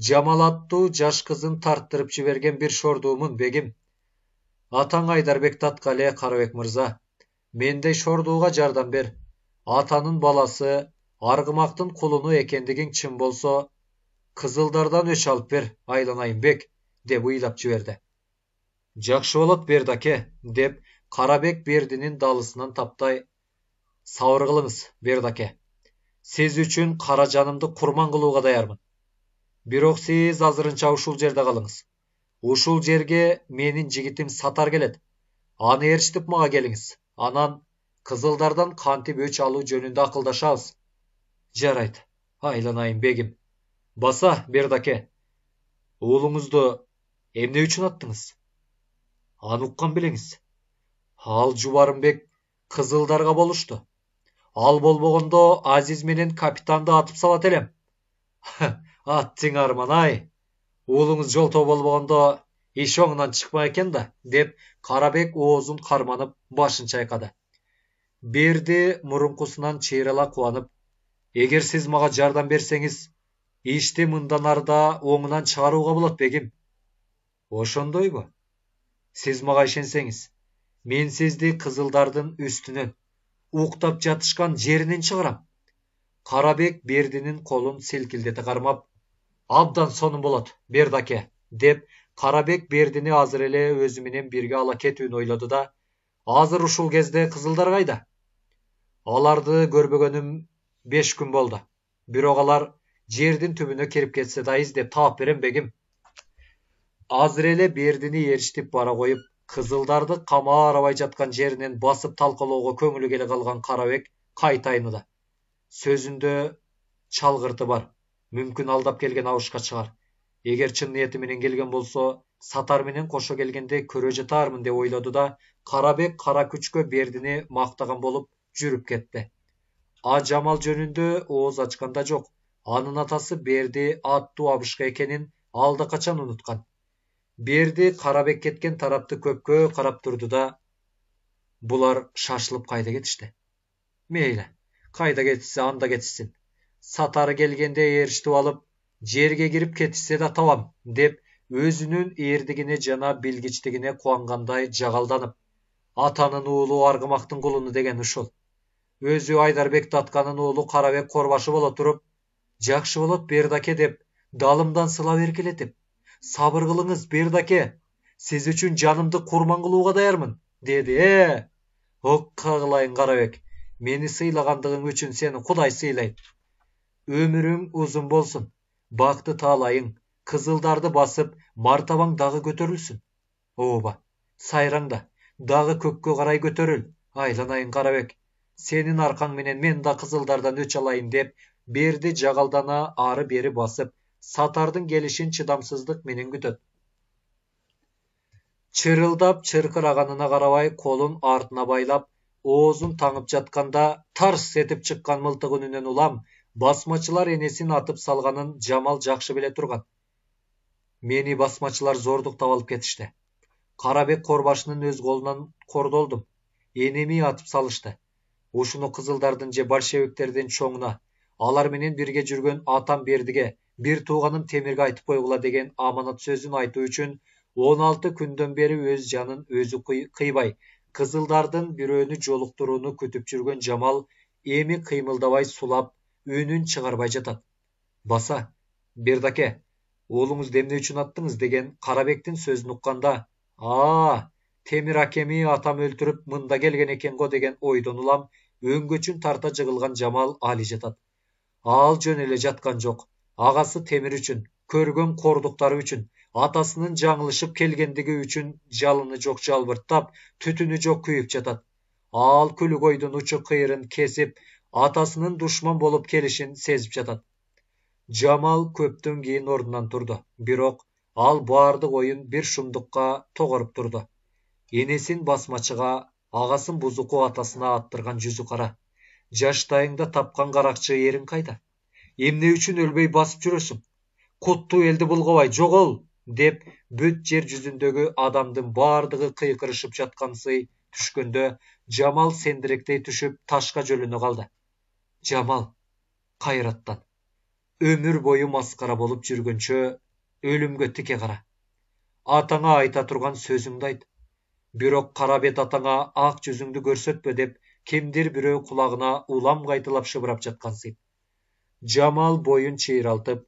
Жамал аттуу жаш кызын тарттырып жиберген бир шордуумун, бегим. Атаң Айдарбекти аткале, Карабек мырза. Мендей шордууга жардам бер. Атанын баласы, аргымактын кулуну экендигиң чын болсо, кызылдардан өч алып бер, айланайын бек» деп ыйлап жиберди. «Жакшы болот, Бердаке» деп Карабек Бердинин далысынан таптай: «Сабыр кылыңыз, Бердаке. Сиз үчүн кара жанымды курман кылууга даярмын. Бирок сиз азырынча ушул жерде калыңыз. Ушул жерге менин жигитим Сатар келет. Аны ээрчитип мага келиңиз. Анан кызылдардан кантип өч алуу жөнүндө акылдашабыз». «Жарайт, айланайын бегим. Баса, Бердаке, уулуңузду эмне үчүн аттыңыз?» «Аны уккан белеңиз. Ал Жубарымбек кызылдарга болушту. Ал болбогондо Азиз менен капитанды атып салат элем». «Аттиң арман-ай. Уулуңуз жолтоо болбогондо иш оңунан чыкпак экен да» деп Карабек оозун карманып башын чайкады. Берди мурункусунан чыйрала кубанып: «Эгер сиз мага жардам берсеңиз, ишти мындан арда оңунан чыгарууга болот, бегим». «Ошондойбу? Сиз мага ишенсеңиз, мен сизди кызылдардын үстүнөн, уктап жатышкан жеринен чыгарам». Карабек Бердинин колун силкилдете кармап: «Абдан сонун болот, Бердаке» деп Карабек Бердини азыр эле өзү менен бирге ала кетүүнү ойлоду да: «Азыр ушул кезде кызылдар кайда? Аларды көрбөгөнүм 5 күн болду. Бирок алар жердин түбүнө кирип кетсе да издеп таап берем, бегим». Азыр эле Бердини ээрчитип бара коюп, кызылдарды камаа арабай жаткан жеринен басып талкалоого көңүлү келе калган Карабек кайта айныды. Сөзүндө чалгырты бар. Мүмкүн алдап келген абышка чыгар. Эгер чын ниети менен келген болсо, Сатар менен кошо келгенде көрө жатармын деп ойлоду да Карабек кара күчкө Бердини мактаган болуп жүрүп кетти. А Жамал жөнүндө ооз ачкан да жок. Анын атасы Берди аттуу абышка экенин алда качан унуткан. Берди Карабек кеткен тарапты көпкө карап турду да булар шашылып кайда кетишти. «Мейли, кайда кетишсе анда кетишсин. Сатары келгенде ээрчитип алып, жерге кирип кетишсе да табам» деп өзүнүн эрдигине жана билгичтигине кубангандай жагалданып: «Атанын уулу аргымактын кулуну деген ушул. Өзү Айдарбекти атканын уулу Карабек корбашы боло туруп: «Жакшы болот, Бердаке» деп далымдан сылап эркелетип: «Сабыр кылыңыз, Бердаке, сиз үчүн жанымды курман кылууга даярмын» деди. Окка кылайын, Карабек, мени сыйлагандыгың үчүн сени Кудай сыйлайт. Өмүрүң узун болсун, бакты таалайың, кызылдарды басып, мартабаң дагы көтөрүлсүн. Ооба, сайраңда, дагы көккө карай көтөрүл. Айланайын, Карабек, сенин аркаң менен мен да кызылдардан өч алайын деп Берди жагалдана ары бери басып, Сатардын келишин чыдамсыздык менен күтөт. Чырылдап чыркыраганына карабай колун артына байлап, оозун таңып жатканда тарс этип чыккан мылтык үнүнөн улам басмачылар энесин атып салганын Жамал жакшы биле турган. Мени басмачылар зордуктап алып кетишти. Карабек корбашынын өз колунан кордолдум. Энеми атып салышты. ушуну кызылдардын же большевиктердин чоңуна, алар менен бирге жүргөн атам Бердиге, бир тууганым Темирге айтып койгула деген аманат сөзүн айтуу үчүн 16 күндөн бери өз жанын өзү кыйбай, кызылдардын бирөөнү жолуктурууну күтүп жүргөн Жамал эми кыймылдабай сулап, үнүн чыгарбай жатат. Баса, Бердаке, уулуңузду эмне үчүн аттыңыз деген Карабектин сөзүн укканда, Темир акеми атам өлтүрүп мында келген экен го деген ойдон улам өңгөчүн тарта жыгылган Жамал али жатат. Ал жөн эле жаткан жок. Агасы Темир үчүн, көргөн кордуктары үчүн, атасынын жаңылышып келгендиги үчүн жалыны жок жалбырттап, түтүнү жок күйүп жатат. Ал күлүк ойдун учу кыйрын кесип, атасынын душман болуп келишин сезип жатат. Жамал көптөн кийин ордунан турду. Бирок ал баардык оюн бир шумдукка тогоруп турду. Энесин басмачыга, агасын бузуку атасына аттырган жүзү кара. Жаштайыңда тапкан каракчы эрин кайда? Эмне үчүн өлбөй басып жүрөсүң? Куттуу элди булгабай жогол, деп бүт жер жүзүндөгү адамдын баардыгы кыйкырышып жаткансы түшкөндө, Жамал сендиректей түшүп ташка жөлөнө калды. Жамал, кайраттан, өмүр бою маскара болуп жүргөнчө, өлүмгө тике кара. Атаңа айта турган сөзүңдү айт. Бирок Карабет атаңа ак жүзүңдү көрсөтпө деп кимдир бирөө кулагына улам кайталап шыбырап жаткансып. Жамал боюн чыйралтып,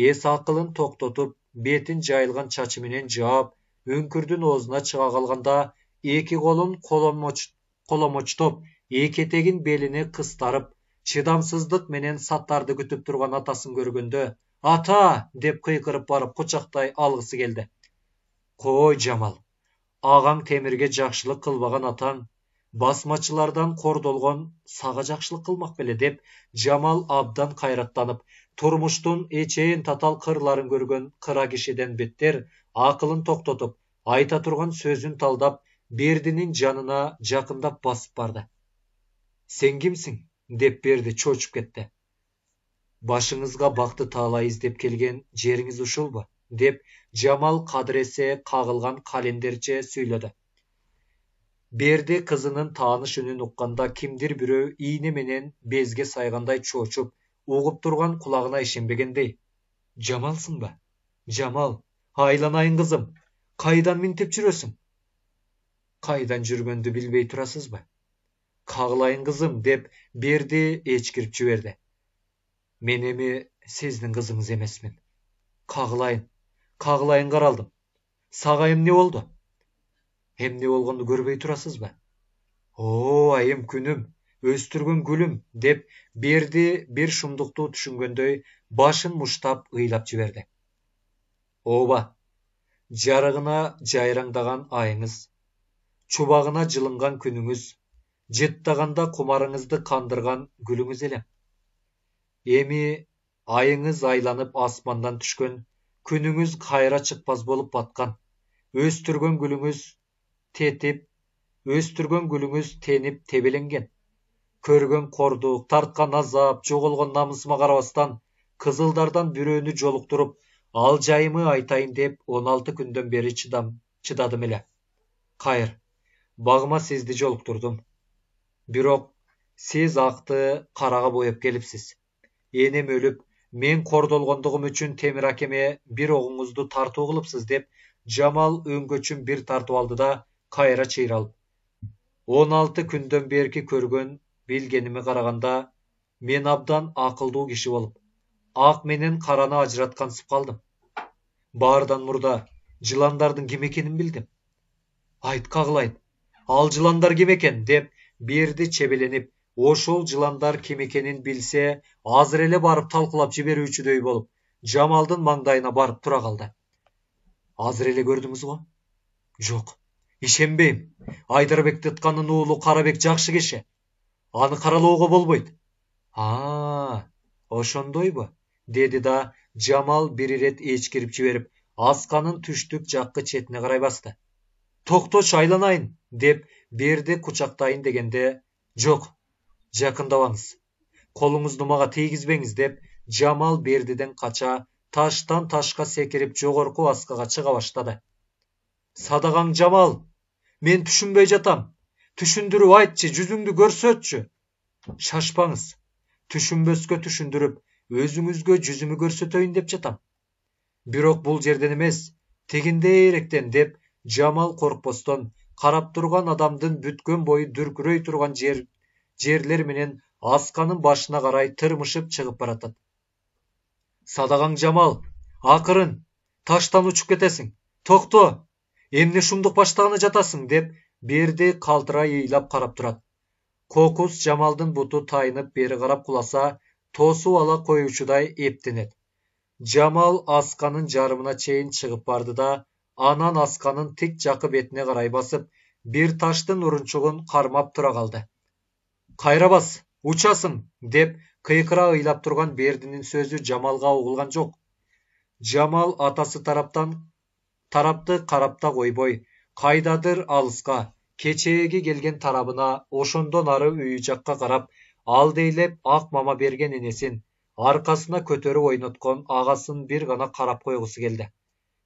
эс акылын токтотуп, бетин жайылган чачы менен жаап, өңкүрдүн оозуна чыга калганда, эки колун коломочтоп, эки этегин белине кыстарып, чыдамсыздык менен саттарды күтүп турган атасын көргөндө, "Ата!" деп кыйкырып барып кучактай алгысы келди. Кой, Жамал. Агаң Темирге жакшылык кылбаган атаң, басмачылардан кордолгон сага жакшылык кылмак беле деп, Жамал абдан кайраттанып, турмуштун эчеен татал кырларын көргөн кыра кишиден беттер акылын токтотуп, айта турган сөзүн талдап, Бердинин жанына жакындап басып барды. Сен кимсиң? Деп Берди чочуп кетти. Башыңызга бакты таалай издеп келген жериңиз ушулбу? Деп Жамал кадыресе кагылган календерче сүйлөдү. Берди кызынын тааныш үнүн укканда кимдир бирөө ийне менен безге сайгандай чочуп, угуп турган кулагына ишенбегендей. Жамалсыңбы? Жамал, айланайын кызым, кайдан минтип жүрөсүң? Кайдан жүргөндү билбей турасызбы? Кагылайын кызым, деп Берди эчкирип жиберди. Мен эми сиздин кызыңыз эмесмин. Кагылайын каралдым. Сага эмне болду? Эмне болгонду көрбөй турасызбы? Айым күнүм, өстүргөн гүлүм, деп Берди бир шумдукту түшүнгөндөй башын муштап ыйлап жиберди. Ооба, жарыгына жайраңдаган айыңыз, чубагына жылынган күнүңүз, жыттаганда кумарыңызды кандырган гүлүңүз элем. Эми айыңыз айланып асмандан түшкөн, күнүңүз кайра чыкпас болуп баткан, өстүргөн гүлүңүз тенип тебеленген. Көргөн кордук, тарткан азап, жоголгон намысыма карабастан, кызылдардан бирөөнү жолуктуруп, ал жайымы айтайын деп 16 күндөн бери чыдадым эле. Кайыр, багыма сизди жолуктурдум. Бирок сиз акты карага боеп келипсиз. Энем өлүп, мен кордолгондугум үчүн Темир акеме бир огуңузду тартуу кылыпсыз деп, Жамал өңгөчүн бир тартып алды да, кайра чыйралып. 16 күндөн берки көргөн, билгениме караганда, мен абдан акылдуу киши болуп, ак менен караны ажыраткансып калдым. Баардан мурда жыландардын ким экенин билдим. Айт кагылайын, ал жыландар ким экен деп Берди чебеленип, ошол жыландар ким экенин билсе, азыр эле барып талкуулап жиберүүчүдөй болуп, Жамалдын маңдайына барып тура калды. Азыр эле көрдүңүз го? Жок, ишенбейм. Айдарбекти ыткандын уулу Карабек жакшы киши. Аны каралоого болбойт. Ошондойбу? Деди да Жамал бир ирет эчкирип жиберип, асканын түштүк жаккы четине карай басты. Токточу, айланайын, деп Берди кучактайын дегенде, жок, жакындабаңыз. Колуңузду мага тийгизбеңиз деп, Жамал Бердиден кача, таштан ташка секирип жогорку аскага чыга баштады. Садагаң Жамал, мен түшүнбөй жатам. Түшүндүрүп айтчы, жүзүңдү көрсөтчү. Шашпаңыз. Түшүнбөскө түшүндүрүп, өзүңүзгө жүзүмү көрсөтөйүн деп жатам. Бирок бул жерден эмес, тегиндейректен деп Жамал коркпостон карап турган адамдын бүткөн бою дүркүрөй турган жерлер менен асканын башына карай тырмышып чыгып баратат. Садаган Жамал, акырын, таштан учуп кетесиң. Токто, эмне шумдук баштаганы жатасың деп Берди калтырай ыйлап карап турат. Кокус Жамалдын буту тайынып бери карап куласа, тосуп ала коюучудай эптенет. Жамал асканын жарымына чейин чыгып барды да, анан асканын тик жакы бетине карай басып, бир таштын урунчугун кармап тура калды. Кайра бас, учасың, деп кыйкыра ыйлап турган Бердинин сөзү Жамалга угулган жок. Жамал атасы тарапты карап да койбой, кайдадыр алыска, кечээги келген тарабына, ошондон ары үйү жакка карап, алдейлеп ак мама берген энесин, аркасына көтөрүп ойноткон агасын бир гана карап койгусу келди.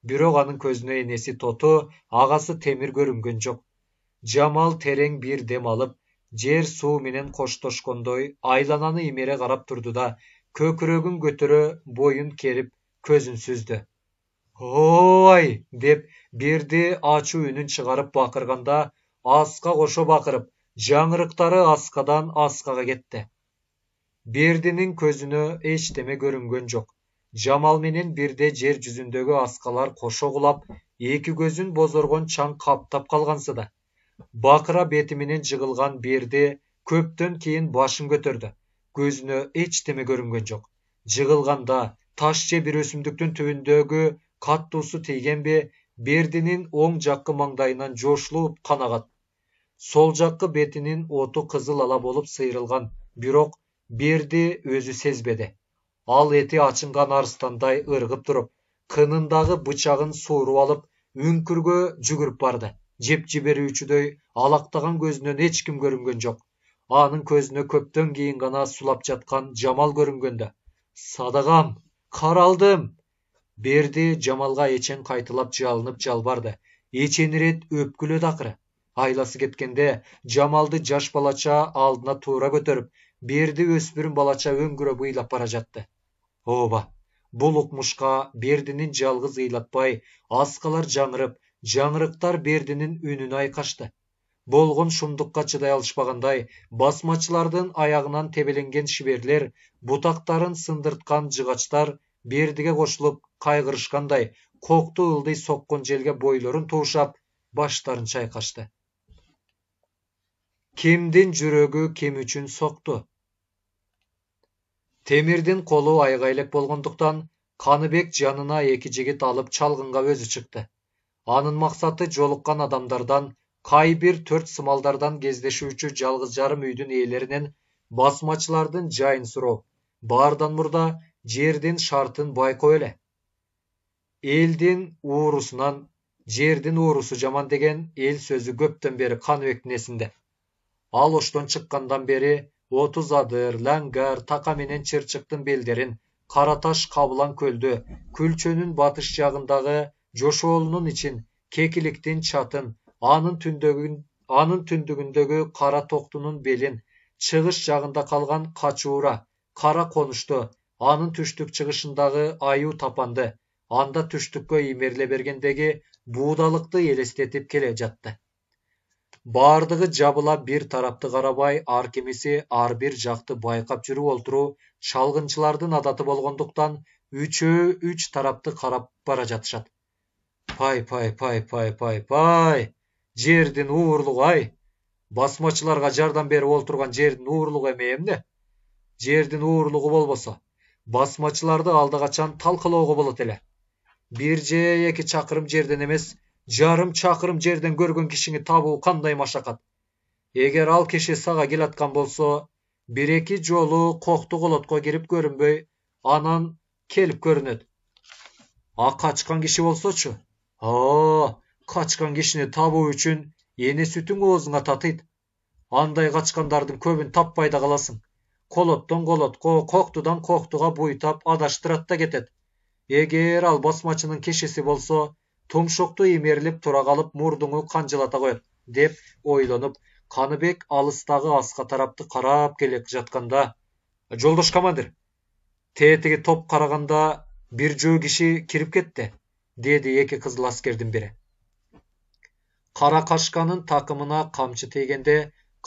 Бирок анын көзүнө энеси Тоту, агасы Темир көрүнгөн жок. Жамал терең бир дем алып, жер суу менен коштошкондой айлананы имере карап турду да, көкүрөгүн көтөрө, боюн керип, көзүн сүздү. Ой, деп Берди ачуу үнүн чыгарып бакырганда, аска кошо бакырып, жаңырыктары аскадан аскага кетти. Бердинин көзүнө эчтеме көрүнгөн жок. Жамал менен бирде жер жүзүндөгү аскалар кошо кулап, эки көзүн бозоргон чаң каптап калгансы да. Бакыра бети менен жыгылган Берди көптөн кийин башын көтөрдү. Көзүнө эчтеме көрүнгөн жок. Жыгылганда таш же бир өсүмдүктүн түбүндөгү каттуусу тийгенби, Бердинин оң жаккы маңдайынан жошулуп кан агат. Сол жаккы бетинин оту кызыл ала болуп сыйрылган, бирок Берди өзү сезбеди. Ал эти ачынган арыстандай ыргып туруп, кынындагы бычагын сууруп алып, үңкүргө жүгүрүп барды. Жеп жиберүүчүдөй алактаган көзүнөн эч ким көрүнгөн жок. Анын көзүнө көптөн кийин гана сулап жаткан Жамал көрүнгөндө. Садагам, каралдым. Берди Жамалга эчен кайтылап жалынып жалбарды. Эчен ирет өпкүлөдү акыры. Айласы кеткенде Жамалды жаш балача алдына туура көтөрүп, Берди өспүрүм балача өңгүрөп ыйлап бара жатты. Ооба, бул укмушка Бердинин жалгыз ыйлатпай, аскалар жаңырып, жаңырыктар Бердинин үнүн айкашты. Болгон шумдукка чыдай алышпагандай, басмачылардын аягынан тебеленген шиберлер, бутактарын сындырткан жыгачтар Бердиге кошулуп кайгырышкандай, кокту ылдый соккон желге бойлорун туушап, баштарын чайкашты. Кимдин жүрөгү ким үчүн сокту? Темирдин колу айгайлек болгондуктан, Каныбек жанына эки жигит алып чалгынга өзү чыкты. Анын максаты жолуккан адамдардан, кайбир 4 сымалдардан кездешүүчү жалгыз жарым үйдүн ээлеринен басмачылардын жайын суроо. Баардан мурда жердин шартын байкоо эле. Элдин уурусунан жердин уурусу жаман деген эл сөзү көптөн бери Каныбектин эсинде. Ал оштон чыккандан бери 30 адыр, лаңгар, така менен чырчыктын белдерин, Караташ Кабылан көлдү, Күлчөнүн батыш жагындагы Жошоолунун ичин, Кекиликтин чатын, анын түндүгүндөгү Кара Токтунун белин, чыгыш жагында калган Качуура, Кара Конушту, анын түштүк чыгышындагы Аюу Тапанды, анда түштүккө имерле бергендеги Буудалыкты элестетип келе жатты. Бардыгы жабыла бир тарапты карабай, ар кимиси ар бир жакты байкап жүрүп олтуруу чалгынчылардын адаты болгондуктан, үчөө 3 тарапты карап бара жатышат. Пай, жердин уурлугу ай. Басмачыларга жардам берип олтурган жердин уурлугу эме эмне? Жердин уурлугу болбосо, басмачыларды алда качан талкалоого болот эле. Бир же 2 чакырым жерден эмес, жарым чакырым жерден көргөн кишини табуу кандай машакат. Эгер ал киши сага келаткан болсо, 1-2 жолу кокту колотко кирип көрүнбөй, анан келип көрүнөт. А качкан киши болсочу? Качкан кишини табуу үчүн эне сүтүң оозуңа татыйт. Андай качкандардын көбүн таппай да каласың. Колоттон колотко, коктудан коктуга буйтап адаштырат да кетет. Эгер ал басмачынын кишиси болсо, тумшукту имерлеп тура калып мурдуңу канжылата коет, деп ойлонуп, Kanıbek alыстағы асқа тарапты қарап келе жатқанда, жолдаш командир, тетіге топ қарағанда bir жөө киши кирип кетти, dedi эки кызыл аскердин бири. Кара кашканын такымына камчы тийгенде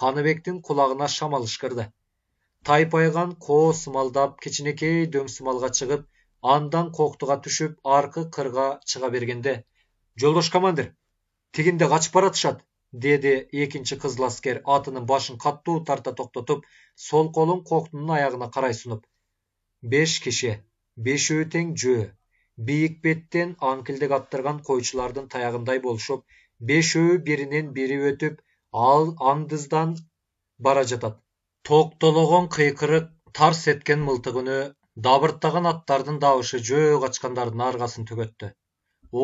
Каныбектин кулагына шамал ышкырды. Тайпайган коо сымалдап кичинекей дөң сымалга чыгып, андан коктуга түшүп, аркы кырга чыга бергенде, жолдош командир, тигинде качып баратышат, dedi экинчи кызыл аскер атынын башын каттуу тарта токтотуп, сол колун коктунун аягына карай сунуп. 5 киши, 5 тең жөө, бийик беттен анкилдик аттырган койчулардын таягындай болушуп, 5 биринен бири өтүп, ал андыздан бара жатат. Токтологон кыйкырык, тарс эткен мылтыгыны, дабырттаган аттардын дабышы жөө качкандардын аргасын төгөттү.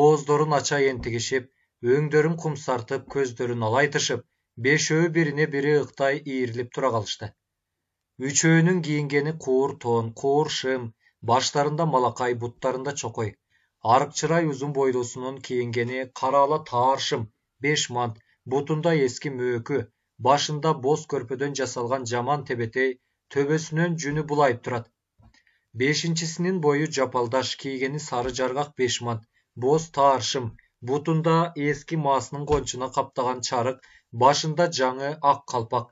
Ооздорун ача ентигишип, өңдөрүн кумсартып, көздөрүн алайтышып, 5 бирине бири ыктай ийрилип тура калышты. 3 кийингени куур тон, куур шым, баштарында малакай, буттарында чокой. Арыкчырай узун бойлуусунун кийингени кара ала тааршым, 5 мант, бутунда эски мөөкү, башында боз көрпөдөн жасалган жаман тебетей, төбөсүнөн жүнү булайып турат. 5-синин бою жапалдаш, кийгени сары жаргак 5 мант, боз тааршым, бутунда эски маасынын кончуна каптаган чарык, башында жаңы ак калпак.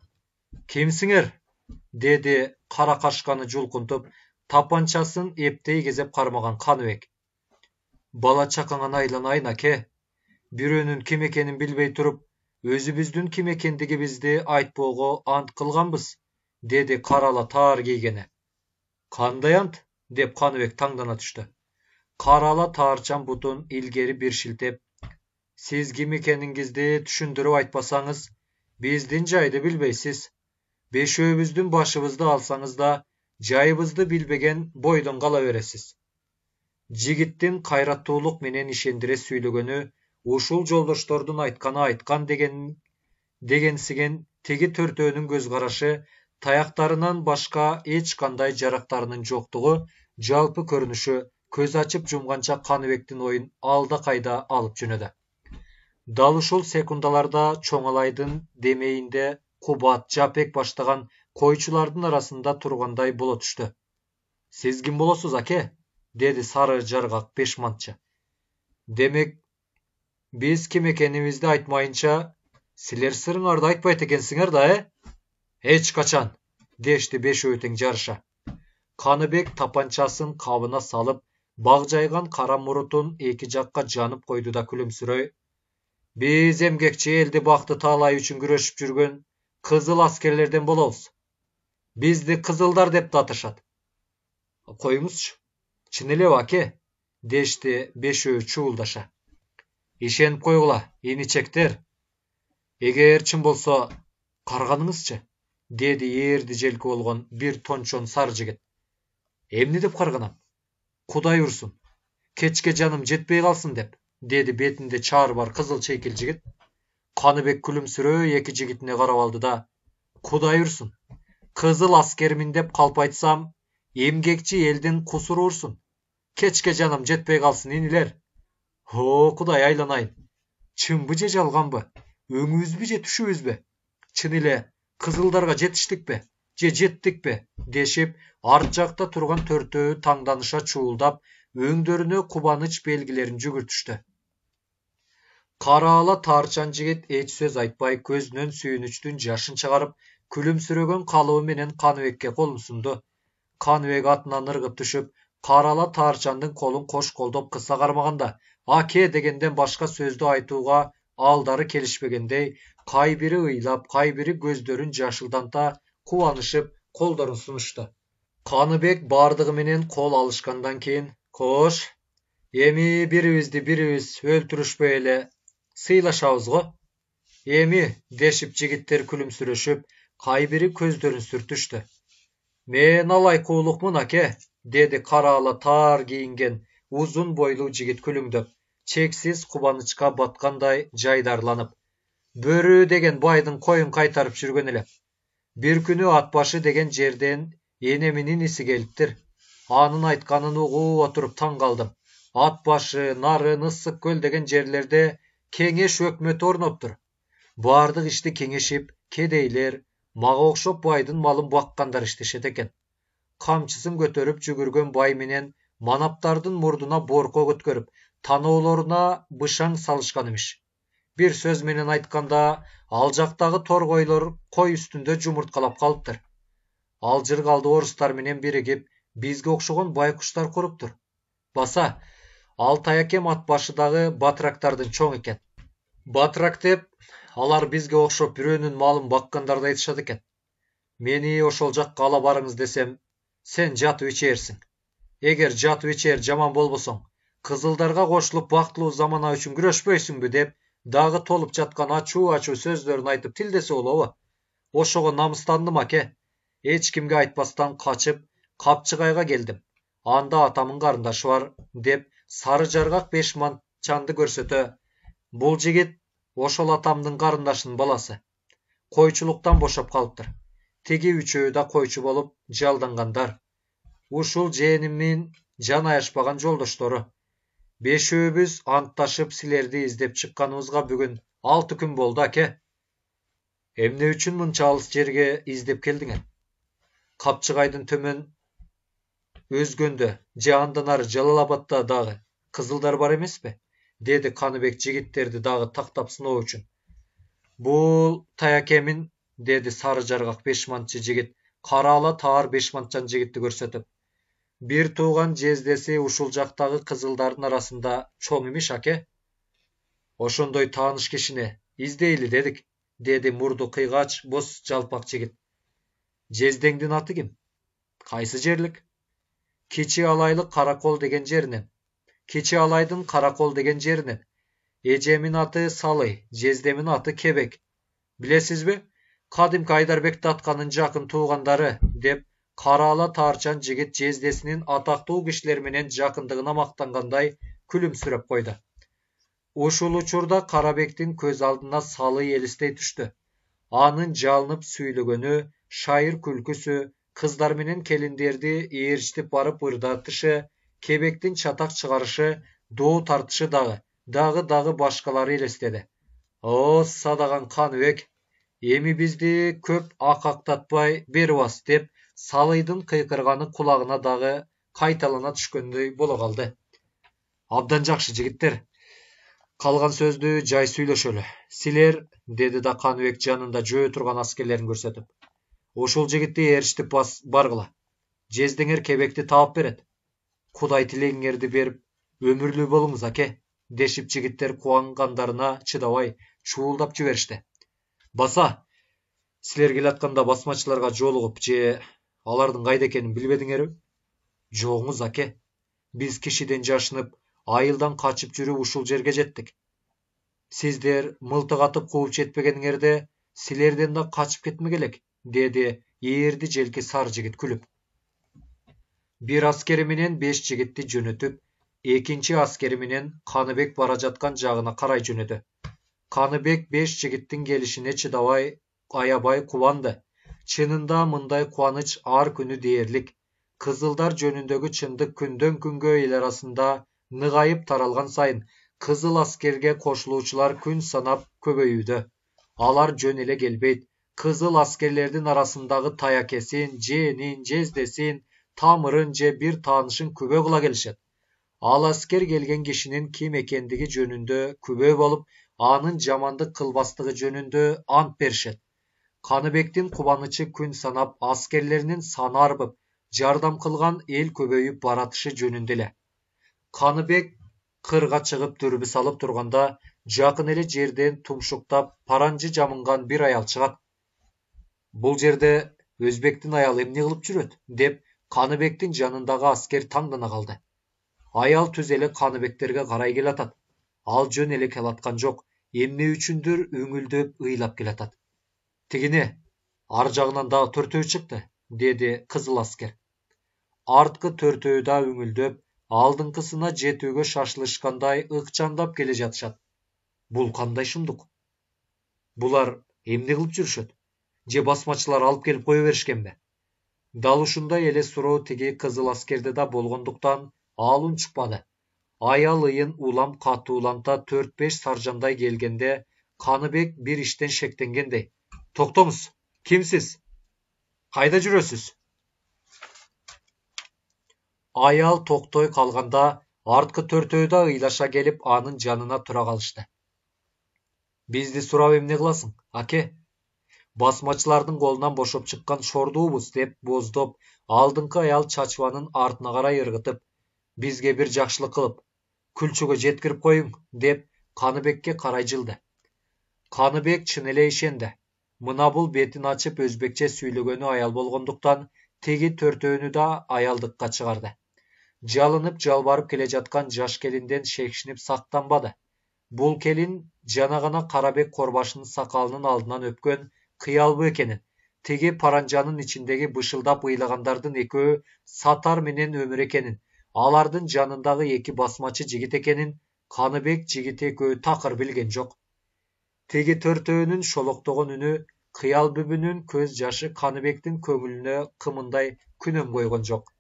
Кимсиңер? Dedi кара кашканы жулкунтуп, тапанчасын эптей кезеп кармаган Каныбек. Бала чакаңан айланайын аке. Бирөөнүн ким экенин билбей туруп, өзүбүздүн ким экендигибизди айтпоого ант кылганбыз, dedi карала таар кийгени. Кандай ант? Деп Каныбек таңдана түштү. Карала таарчан бутун илгери бир шилтеп, сиз ким экениңизди түшүндүрүп айтпасаңыз, биздин жайды билбейсиз. 5 башыбызды алсаңыз да, жайыбызды билбеген бойдон кала бересиз. Жигиттин кайраттуулук менен ишендире сүйлөгөнү, ушул жолдоштордун айтканы айткан дегенсиген теги төртөөнүн көз карашы, таяктарынан башка эч кандай жарактарынын жоктугу, жалпы көрүнүшү көз ачып жумганча Каныбектин оюн алда кайда алып жөнөдү. Дал ушул секундаларда чоңалайдын демейинде Кубат, Жапек баштаган койчулардын арасында тургандай боло түштү. Сиз ким болосуз аке? Dedi сары жаргак 5 мантчы. Демек, биз ким экенибизди айтмайынча, силер сырыңарды айтпайт экенсиңер да, Эч качан, дешти 5 тең жарыша. Каныбек тапанчасын кабына салып, баг жайган кара мурутун эки жакка жанып койду да күлүмсүрөй. Биз эмгекчи элди бакты таалай үчүн күрөшүп жүргөн кызыл аскерлерден болобуз. Бизди кызылдар деп аташат. Коюңузчу. Чын эле аке, дешти 5 чуулдаша. Ишенип койгула, иничектер. Эгер чын болсо, карганыңызчы, деди эрди желки болгон бир тончон сары жигит. Эмне деп карганам? Кудай урсун. Кечке жаным жетпей калсын деп, деди бетинде чаары бар кызыл чейкил жигит. Каныбек күлүмсүрөй эки жигитине карап алды да, Кудай урсун. Кызыл аскермин деп калп айтсам, эмгекчи элдин кусуру урсун. Кечке жаным жетпей калсын инилер. О, Кудай айланайын. Чынбы же жалганбы? Өңүбүзбү же түшүбүзбү? Чын эле кызылдарга жетиштикпи? Же жеттикпи? Дешип, арт жакта турган төртөө таңданыша чуулдап, өңдөрүнө кубаныч белгилерин жүгүртүштү. Кара ала таарчан жигит эч сөз айтпай, көзүнөн сүйүнүчтүн жашын чыгарып, күлүмсүрөгөн калыбы менен Каныбекке колун сунду. Каныбек атынан ыргып түшүп, кара ала таарчандын колун кош колдоп кыса кармаганда, аке дегенден башка сөздү айтууга алдары келишпегендей, кай бири ыйлап, кай бири көздөрүн жашылданта, кубанышып, колдорун сунушту. Каныбек бардыгы менен кол алышкандан кийин, кош, эми бирибиз өлтүрүшпөй эле сыйлашабыз го. Эми, дешип жигиттер күлүмсүрөшүп, кай бири көздөрүн сүртүштү. Мен алайкуулукмун аке, деди кара ала таар кийинген узун бойлуу жигит күлүңдөп, чексиз кубанычка баткандай жайдарланып. Бөрү деген байдын коюн кайтарып жүргөн элем. Бир күнү ат башы деген жерден энеминин иси келиптир. Анын айтканын угуп отуруп таң калдым. Ат башы, Нарын, Ысык көл деген жерлерде кеңеш өкмөтү орноптур. Бардык ишти кеңешип, Kedeyler, maga okşop baydın malın bakkanдар işteşet eken. Kamçıсын götörüp жүгүргөн бай менен манаптардын мурдуна борко көткөрүп, таноолоруна бышаң салышкан имиш. Bir söz менен айтканда, ал жактагы торгойлор кой үстүндө жумурткалап калыптыр. Ал жыргалды орустар менен биригип, бизге окшогон байкуштар куруптур. Баса, ал таякем ат башыдагы батырактардын чоң экен. Батырак деп, алар бизге окшоп бирөөнүн малын баккандарды айтышат экен. Мени ошол жакка ала барыңыз десем, sen жатып ичерсиң. Эгер жатып ичер жаман болбосоң, кызылдарга кошулуп бактылуу замана үчүн күрөшпөйсүңбү деп, дагы толуп жаткан ачуу сөздөрүн айтып тилдесе болобу? Ошого намыстандым аке. Эч кимге айтпастан качып, Капчыгайга келдим. Анда атамын карындашы бар, деп сары жаргак беш манчанды көрсөтө. Бул жигит ошол атамдын карындашынын баласы. Койчулуктан бошоп калыптыр. Теги үчөө да койчу болуп жалдангандар. Ушул жээнимин жан аяшпаган жолдоштору. Бешөөбүз антташып силерди издеп чыкканыбызга бүгүн 6 күн болду аке. Эмне үчүн мынча алыс жерге издеп келдиңер? Капчыгайдын төмөн өзгөндө же андан ары Жалал-Абадда дагы кызылдар бар эмеспи? Деди Каныбек жигиттерди дагы тактап сыноо үчүн. Бул таякемин, деди сары жаргак бешманчы жигит караала таар бешманчан жигитти көрсөтүп. Бир тууган жездеси ушул жактагы кызылдардын арасында чоң имиш аке. Ошондой тааныш кишини издейли дедик, деди мурду кыйгач боз жалпак жигит. Жездеңдин аты ким? Кайсы жерлик? Кичи алайлык Каракол деген жеринен. Кичи алайдын Каракол деген жеринен. Эжемин аты Салы, жездемин аты Кебек. Билесизби? Кадимки Айдарбекти атканын жакын туугандары, деп караала таарчан жигит жездесинин атактуу кишилер менен жакындыгына мактангандай күлүмсүрөп койду. Ушул учурда Карабектин көз алдына Салы элестей түштү. Анын жалынып сүйлөгөнү, шайыр күлкүсү, кыздар менен келиндерди ээрчитип барып ырдатышы, Кебектин чатак чыгарышы, доо тартышы дагы башкалары элестеди. О, садаган Каныбек, эми бизди көп акактатпай бербас деп Салыйдын кыйкырганы кулагына дагы кайталана түшкөндөй боло калды. Абдан жакшы жигиттер. Калган сөздү жай сүйлөшөлү. Силер, деди да Каныбек жанында жөө турган аскерлерин көрсөтүп. Ушул жигитти ээрчитип баргыла. Жездеңер Кебекти таап берет. Кудай тилегиңерди берип, өмүрлүү болуңуз аке, дешип жигиттер кубангандарына чыдабай чуулдап жиберишти. Баса, силер келатканда басмачыларга жолугуп же алардын кайда экенин билбедиңерби? Жогуңуз аке. Биз кишиден жашынып, айылдан качып жүрүп ушул жерге жеттик. Сиздер мылтык атып кууп жетпегениңерде, силерден да качып кетмегелек, деди ээрди желки сары жигит күлүп. Bir askeri менен 5 жигитти жөнөтүп, экинчи аскери менен Каныбек бара жаткан жагына карай жөнөдү. Каныбек 5 жигиттин келишине чыдабай, аябай кубанды. Чынында мындай кубаныч ар күнү дээрлик. Кызылдар жөнүндөгү чындык күндөн күнгө эл арасында ныгайып таралган сайын, кызыл аскерге кошулуучулар күн санап көбөйүүдө. Алар жөн эле келбейт. Кызыл аскерлердин арасындагы таякесин, жээнин, жездесин, тамырын же бир таанышын күбө кыла келишет. Ал аскер келген кишинин ким экендиги жөнүндө күбө болуп, анын жамандык кылбастыгы жөнүндө ант беришет. Каныбектин кубанычы күн санап аскерлеринин саны арбып, жардам кылган эл көбөйүп баратышы жөнүндө эле. Каныбек кырга чыгып дүрбү салып турганда, жакын эле жерден тумшуктап паранжы жамынган бир аял чыгат. Бул жерде өзбектин аялы эмне кылып жүрөт, деп Каныбектин жанындагы аскер таңдана калды. Аял түз эле Каныбектерге карай келатат. Ал жөн эле келаткан жок, эмне үчүндүр үңүлдөп ыйлап келатат. Тигине, ар жагынан дагы төртөө чыкты, деди кызыл аскер. Арткы төртөө да үңүлдөп, алдыңкысына жетүүгө шашылышкандай ыкчамдап келе жатышат. Бул кандай шумдук? Булар эмне кылып жүрүшөт? Же басмачылар алып келип кое беришкенби? Дал ушундай эле суроо тиги кызыл аскерде да болгондуктан ал унчукпады. Аял ыйын улам катууланта 4-5 саржандай келгенде, Каныбек бир иштен шектенгендей, Toktonguz. Kimsiz? Кайда жүрөсүз? Аял токтой калганда арткы төртөө да ыйлаша келип анын жанына тура калышты. Бизди сурап эмне кыласың, аке? Басмачылардын колунан бошоп чыккан шордуубуз деп боздоп, алдыңкы аял чачыбанын артына карай ыргытып, бизге бир жакшылык кылып, күлчүгө жеткирип коюң, деп Каныбекке карай жылды. Каныбек чын эле ишенди. Мына бул бетин ачып өзбекче сүйлөгөнү аял болгондуктан теги төртөөнү да аялдыкка чыгарды. Жалынып жалбарып келе жаткан жаш келинден шекшинип сактанбады. Бул келин жана гана Карабек Корбашынын сакалынын алдынан өпкөн кыялбы экенин, теги паранжанын ичиндеги бышылдап ыйлагандардын экөө Сатар менен Өмүр экенин, алардын жанындагы эки басмачы жигит экенин Каныбек жигит экөө такыр билген жок. Теги төртөөнүн шолоктогон үнү, кыял бүбүнүн көз жашы Каныбектин көңүлүнө кымындай күнөм койгон жок.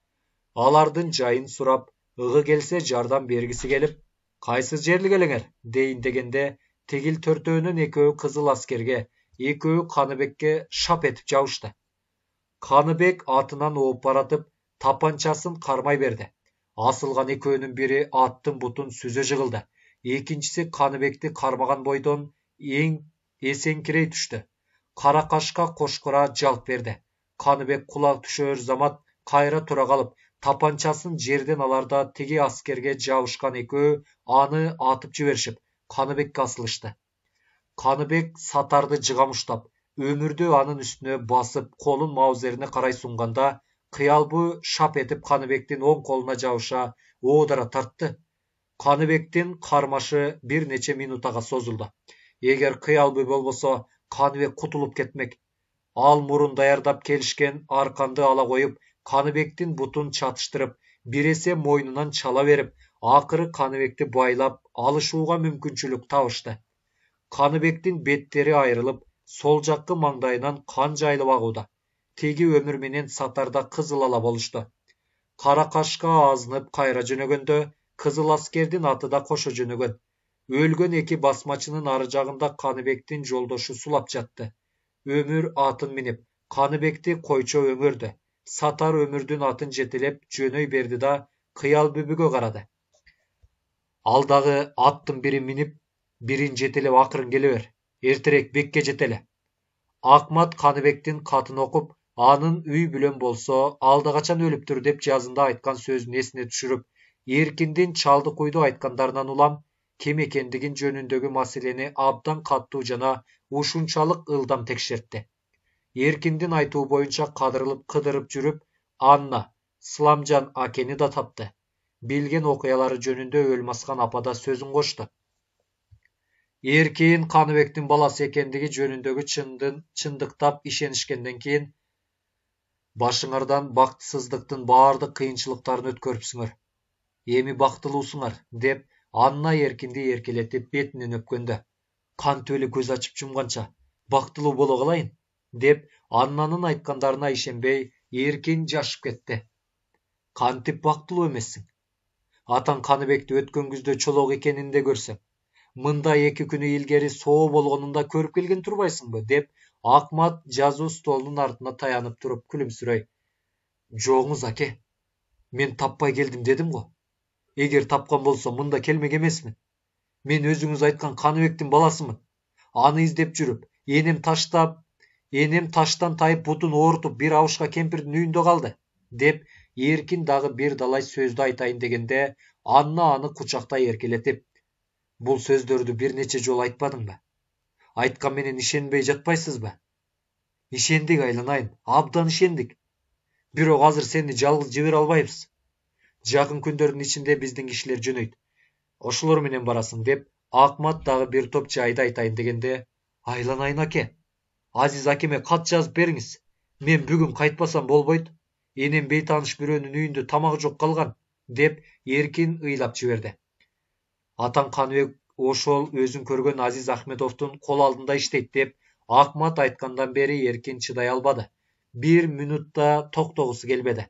Алардын жайын сурап, ыгы келсе жардам бергиси келип, кайсы жерлик элеңер дейин дегенде, тегил төртөөнүн экөө кызыл аскерге, экөө Каныбекке шап этип жабышты. Каныбек атынан ооп баратып, тапанчасын кармай берди. Асылган экөөнүн бири аттын бутун сүзө жыгылды. Экинчиси Каныбекти кармаган бойдон эсеңкирей түштү. Кара кашка кошкура жалп берди. Каныбек кулак түшөр замат кайра тура калып, тапанчасын жерден аларда теги аскерге жабышкан экөө аны атып жиберишип, Каныбекке асылышты. Каныбек Сатарды жыгам уштап, Өмүрдү анын үстүнө басып, колун маузерине карай сунганда, кыялбы шап этип Каныбектин оң колуна жабыша оодара тартты. Каныбектин кармашы бир нече минутага созулду. Эгер кыялбы болбосо, Каныбек кутулуп кетмек. Ал мурун даярдап келишкен арканды ала коюп, Каныбектин бутун чатыштырып, биресе мойнунан чала берип, акыры Каныбекти байлап алышууга мүмкүнчүлүк табышты. Каныбектин беттери айрылып, сол жаккы маңдайынан кан жайылып агууда. Теги Өмүр менен Сатарда кызыл ала болушту. Кара кашка азынып кайра жөнөгөндө, кызыл аскердин аты да кошо жөнөгөн. Өлгөн эки басмачынын ары жагында Каныбектин жолдошу сулап жатты. Өмүр атын минип, Каныбекти койчо өңөрдү. Сатар Өмүрдүн атын жетелеп жөнөй берди да кыял бүбүгө карады. Ал дагы аттын бирин минип, бирин жетелеп акырын келе бер. Эртерээк бекке жетеле. Акмат Каныбектин катын окуп, анын үй бүлөм болсо, алда качан өлүптүр деп жазында айткан сөзүн эсине түшүрүп, Эркиндин Чалдыкуйду айткандарынан улам ким экендигин жөнүндөгү маселени абдан каттуу жана ушунчалык ылдам текшертти. Эркиндин айтуу боюнча кыдырып жүрүп, Анна, Сыламжан акени да тапты. Билген окуялары жөнүндө Өлмаскан апа да сөзүн кошту. Эркин Каныбектин баласы экендиги жөнүндөгү чындыктап ишенишкенден кийин башыңардан бактысыздыктын баардык кыйынчылыктарын өткөрүпсүңөр. Эми бактылуусуңар, деп Анна Эркинди эркелетип бетинен өпкөндө, кантип эле көз ачып жумганча бактылуу боло калайын, деп Аннанын айткандарына ишенбей, Эркин жашып кетти. Кантип бактылуу эмессиң? Атаң Каныбекти өткөн күздө чолок экенин да көрсөм, мындай 2 күнү илгери соо болгонун да көрүп келген турбайсыңбы, деп Акмат жазуу столунун артына таянып туруп күлүмсүрөй. Жоңуз аке, мен таппай келдим дедим го. Эгер тапкан болсом мында келмек эмесмин. Мен өзүңүз айткан Каныбектин баласымын. Аны издеп жүрүп, энем таштан тайып бутун оорутуп бир абышка кемпирдин үйүндө калды, деп Эркин дагы бир далай сөздү айтайын дегенде, Анна аны кучактай эркелетип, бул сөздөрдү бир нече жолу айтпадыңбы? Айткан менен ишенбей жатпайсызбы? Ишендик айланайын, абдан ишендик. Бирок азыр сени жалгыз жибере албайбыз. Жакын күндөрдүн ичинде биздин кишилер жөнөйт. Ошолор менен барасың, деп Акмат дагы бир топ жайды айтайын дегенде, айланайын аке, Азиз акеме кат жазып бериңиз. Мен бүгүн кайтпасам болбойт. Энем бейтааныш бирөөнүн үйүндө тамагы жок калган, деп Эркин ыйлап жиберди. Атаң Каныбек ошол өзүн көргөн Азиз Ахметовдун кол алдында иштейт, деп Акмат айткандан бери Эркин чыдай албады. Бир минутта токтогусу келбеди.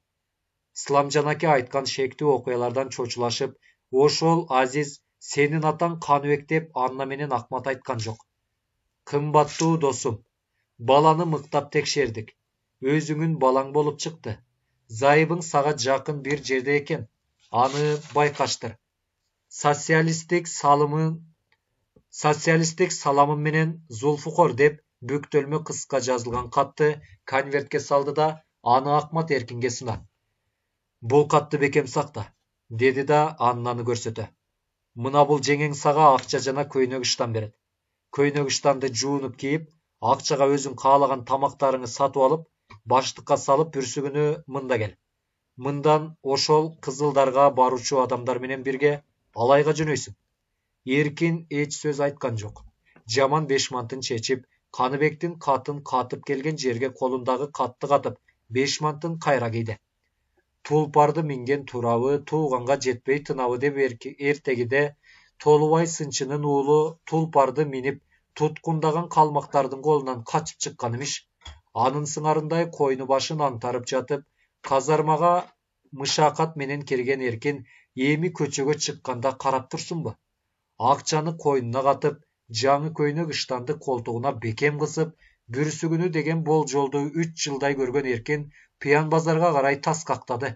Сыламжан аке айткан шектүү окуялардан чочулашып, ошол Азиз сенин атаң Каныбек деп Анна менен Акмат айткан жок. Кымбаттуу досум, Баланы мыктап текшердик. Өзүңүн балаң болуп чыкты. Зайыбың сага жакын бир жерде экен. Аны байкаштыр. Социалисттик саламым менен Зулфукор деп бүктөлмө кыска жазылган катты конвертке салды да аны Акмат Эркинге сунат. Бул катты бекем сакта, деди да Аннаны көрсөтө. Мына бул жеңең сага акча жана көйнөк ыштан берет. Көйнөк ыштанды жуунуп кийип, акчага өзүң каалаган тамактарыңы сатып алып, баштыкка салып бүрсүгүнү мында кел. Мындан ошол кызылдарга баруучу адамдар менен бирге алайга жөнөйсүң. Эркин эч сөз айткан жок. Жаман бешмантын чечип, Каныбектин катын катып келген жерге колундагы катты катып, бешмантын кайра кийди. Тулпарды минген турабы, тууганга жетпей тынабы деп эртегиде Толубай сынчынын уулу Тулпарды минип, туткундаган калмактардын колунан качып чыккан имиш. Анын сыңарындай койну башын антарып жатып, казармага мышакат менен кирген Эркин эми көчөгө чыкканда карап турсунбу? Акчаны койнуна катып, жаңы көйнөк ыштанды колтугуна бекем кысып, бүрсүгүнү деген болжолду 3 жылдай көргөн Эркин Пыян базарга карай таскактады.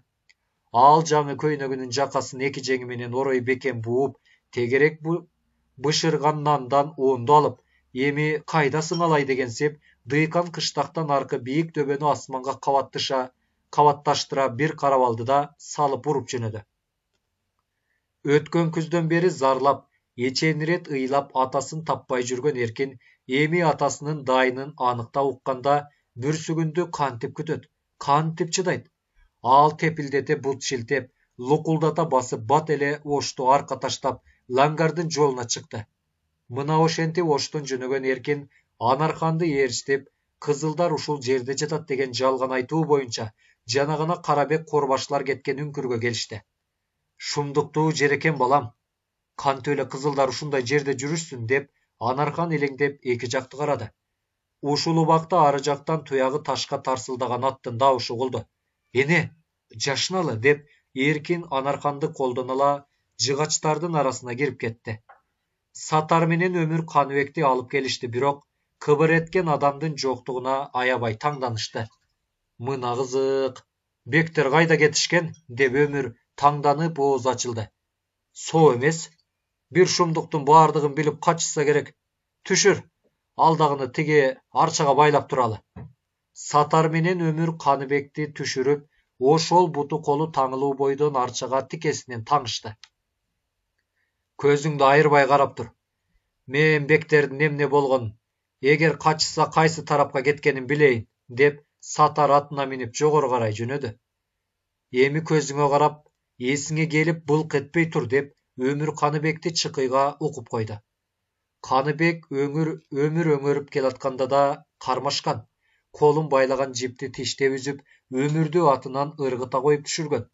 Ал жаңы көйнөгүнүн жакасын эки жеңи менен орой бекем бууп, тегерек бышырган нандан оонду алып, эми кайда сыңалай дегенсип, дыйкан кыштактан аркы бийик дөбөнү асманга кабатташтыра бир карап алды да салып уруп жөнөдү. Өткөн күздөн бери зарлап, эчен ирет ыйлап атасын таппай жүргөн Эркин эми атасынын дайынын аныкта укканда бүрсүгүндү кантип күтөт, кантип чыдайт? Ал тепилдете бут шилтеп, лукулдата басып бат эле Ошту арка таштап, Лангардын жолуна чыкты. Мына ошентип Оштон жөнөгөн Эркин Анарханды ээрчитип, кызылдар ушул жерде жатат деген жалган айтуу боюнча жана гана Карабек Корбашлар кеткен үңкүргө келишти. Шумдуктуу жер экен балам. Кантип эле кызылдар ушундай жерде жүрүшсүн деп Анархан элеңдеп эки жакты карады. Ушул убакта ары жактан туягы ташка тарсылдаган аттын дабышы угулду. Эне, жашыналы деп Эркин Анарханды колдон ала жыгачтардын арасына кирип кетти. Сатар менен Өмүр Каныбекти алып келишти, бирок кыбыр эткен адамдын жоктугуна аябай таңданышты. Мына кызык. Бектер кайда кетишкен деп Өмүр таңданып ооз ачылды. Соо эмес. Бир шумдуктун баардыгын билип качышса керек. Түшүр. Алдагыны тиги арчага байлап туралы. Сатар менен Өмүр Каныбекти түшүрүп, ошол буту колу таңылуу бойдон арчага тикесинен таңышты. Көзүңдү айырбай карап тур. Мен Бектердин эмне болгонун, эгер качышса кайсы тарапка кеткенин билейин, деп Сатар атына минип жогору карай жөнөдү. Эми көзүңө карап, эсиңе келип былк этпей тур деп Өмүр Каныбекти чыкыйга укуп койду. Каныбек Өмүр өңөрүп келатканда да кармашкан. Колун байлаган жипти тиштеп үзүп, Өмүрдү атынан ыргыта коюп түшүргөн.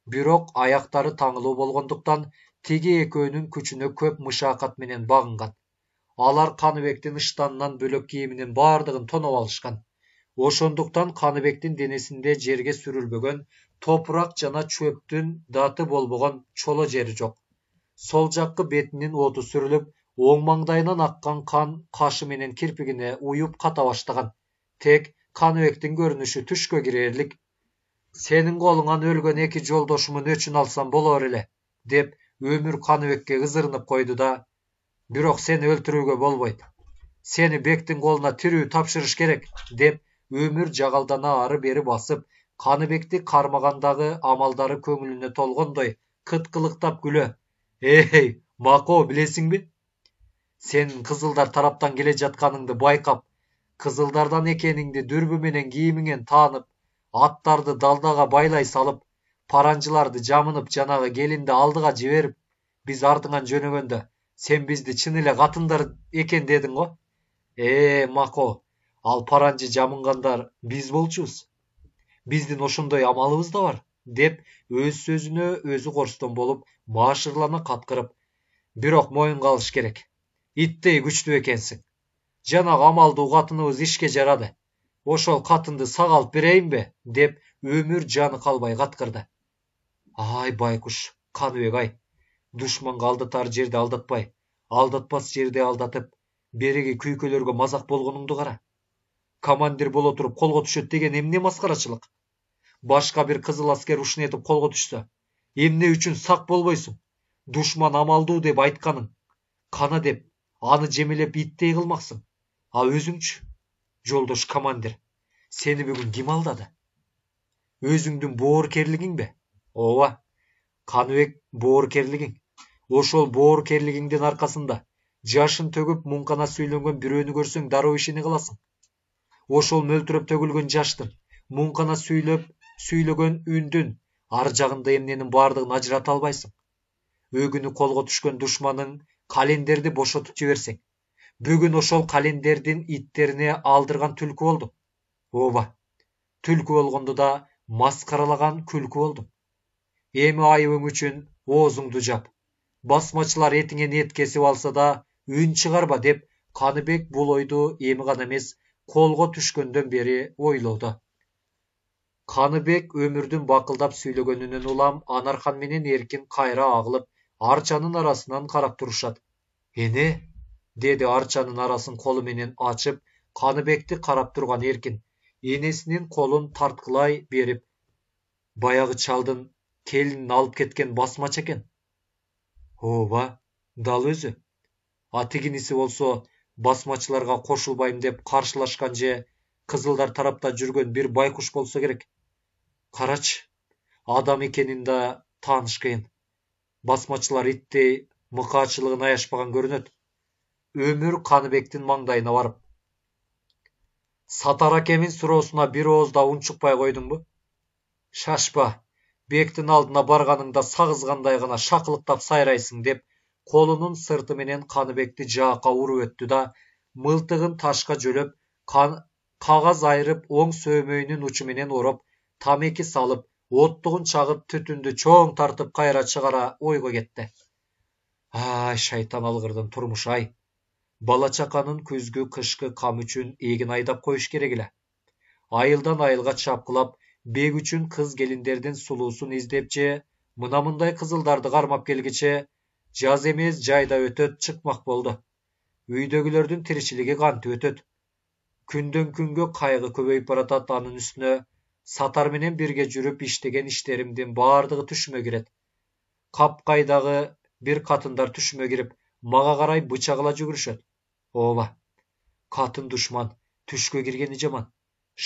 Бирок аяктары таңылуу болгондуктан тиги экөөнүн күчүнө көп мышакат менен багынган. Алар Каныбектин ыштанынан бөлөк кийиминин баардыгын тоноп алышкан. Ошондуктан Каныбектин денесинде жерге сүрүлбөгөн, топурак жана чөптүн даты болбогон чоло жери жок. Сол жаккы бетинин оту сүрүлүп, оң маңдайынан аккан кан кашы менен кирпигине уюп ката баштаган. Тек Каныбектин көрүнүшү түшкө кирерлик. Сенин колуңан өлгөн эки жолдошумун өчүн алсам болор эле, деп Өмүр Каныбекке кызырынып койду да, бирок сени өлтүрүүгө болбойт. Сени Бектин колуна тирүү тапшырыш керек, деп Өмүр жагалдана ары бери басып, Каныбекти кармагандагы амалдары көңүлүнө толгондой кыткылыктап күлө. Эй, Мако, билесиңби? Сенин кызылдар тараптан келе жатканыңды байкап, кызылдардан экениңди дүрбү менен кийимиңен таанып, аттарды далдага байлай салып, паранжыларды жамынып жанагы келинди алдыга жиберип, биз артыңан жөнөгөндө, сен бизди чын эле катындар экен дедиң го. Мако, ал паранжы жамынгандар биз болчубуз. Биздин ошондой амалыбыз да бар, деп өз сөзүнө өзү корстон болуп, маашырлана каткырып, бирок моюнга алыш керек. Иттей күчтүү экенсиң. Жанагы амалдуу катыныбыз ишке жарады. Ошол катынды сага алып берейинби, деп Өмүр жаны калбай каткырды. Ай байкуш, Каныбек ай. Душманга алдатар жерде алдатпай, алдатпас жерде алдатып, береги күйкөлөргө мазак болгонуңду кара. Командир боло туруп колго түшөт деген эмне маскарачылык? Башка бир кызыл аскер ушун этип колго түшсө, эмне үчүн сак болбойсуң? Душман амалдуу деп айтканың. Кана деп аны жемелеп иттей кылмаксың. А өзүңчү? Жолдош командир, сени бүгүн ким алдады? Өзүңдүн боорукерлигиңби? Ооба, Каныбек боорукерлигиң. Ошол боорукерлигиңдин аркасында жашын төгүп муңкана сүйлөнгөн бирөөнү көрсөң дароо ишене каласың. Ошол мөлтүрөп төгүлгөн жаштын, муңкана сүйлөгөн үндүн ар жагында эмненин бардыгын ажырата албайсың. Өгүнү колго түшкөн душманың календерди бошотуп жиберсең, бүгүн ошол календердин иттерине алдырган түлкү болдуң. Ооба, түлкү болгондо да маскаралаган күлкү болдуң. Эми айыбың үчүн оозуңду жап. Басмачылар этиңен эт кесип алса да үн чыгарба деп Каныбек бул ойду эми гана эмес, колго түшкөндөн бери ойлоду. Каныбек өмүрдүн бакылдап сүйлөгөнүнөн улам Анархан менен Эркин кайра агылып, арчанын арасынан карап турушат. Эне, деди арчанын арасын колу менен ачып, Каныбекти карап турган Эркин энесинин колун тарткылай берип, баягы чалдын келинин алып кеткен басмачы экен. Ооба, дал өзү. А тигиниси болсо басмачыларга кошулбайм деп каршылашкан же кызылдар тарапта жүргөн бир байкуш болсо керек. Карачы, адам экенин да тааныш кыйын. Басмачылар иттей мыкаачылыгын аяшпаган көрүнөт. Өмүр Каныбектин маңдайына барып, Сатар акемин суроосуна бир ооз да үн чыкпай койдуңбу? Шашпа, бектин алдына барганыңда сагызгандай гана шакылыктап сайрайсың деп колунун сырты менен Каныбекти жаакка уруп өттү да, мылтыгын ташка жөлөп, кагаз айырып оң сөөмөйүнүн учу менен ороп, тамеки салып, оттугун чагып, түтүндү чоң тартып кайра чыгара ойго кетти. Ай, шайтан алгырдын турмушу ай. Бала чаканын күзгү кышкы кам үчүн эгин айдап коюш керек эле. Айылдан айылга чапкылап, бек үчүн кыз келиндердин сулуусун издеп же, мындай кызылдарды кармап келгиче, жаз эмес жайда өтөт чыкмак болду. Үйдөгүлөрдүн тиричилиги кантип өтөт? Күндөн күнгө кайгы көбөйүп баратат, анын үстүнө Сатар менен бирге жүрүп иштеген иштеримдин баардыгы түшүмө кирет. Капкайдагы бир катындар түшүмө кирип, мага карай бычагыла жүгүрүшөт. Ооба, катын душман, түшкө киргени жаман.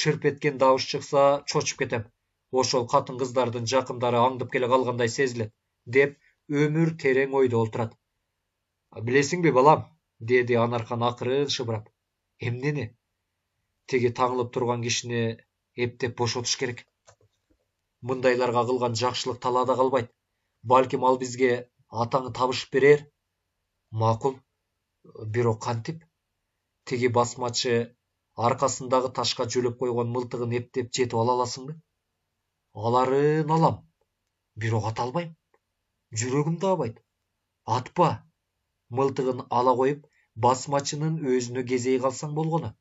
Шырп эткен дабыш чыкса, чочуп кетем. Ошол катын кыздардын жакындары аңдып келе калгандай сезилет, деп өмүр терең ойдо олтурат. Билесиңби, балам, деди Анархан акырын шыбырап. Эмнени? Тиги таңылып турган кишини эптеп бошотуш керек. Мындайларга кылган жакшылык талаада калбайт. Балким ал бизге атаңы табышып берер. Макул, бирок кантип? Тиги басмачы аркасындагы ташка жөлөп койгон мылтыгын эптеп жетип ала аласыңбы? Аларын алам, бирок ата албайм. Жүрөгүм даабайт. Атпа. Мылтыгын ала коюп, басмачынын өзүнө кезей калсаң болгону.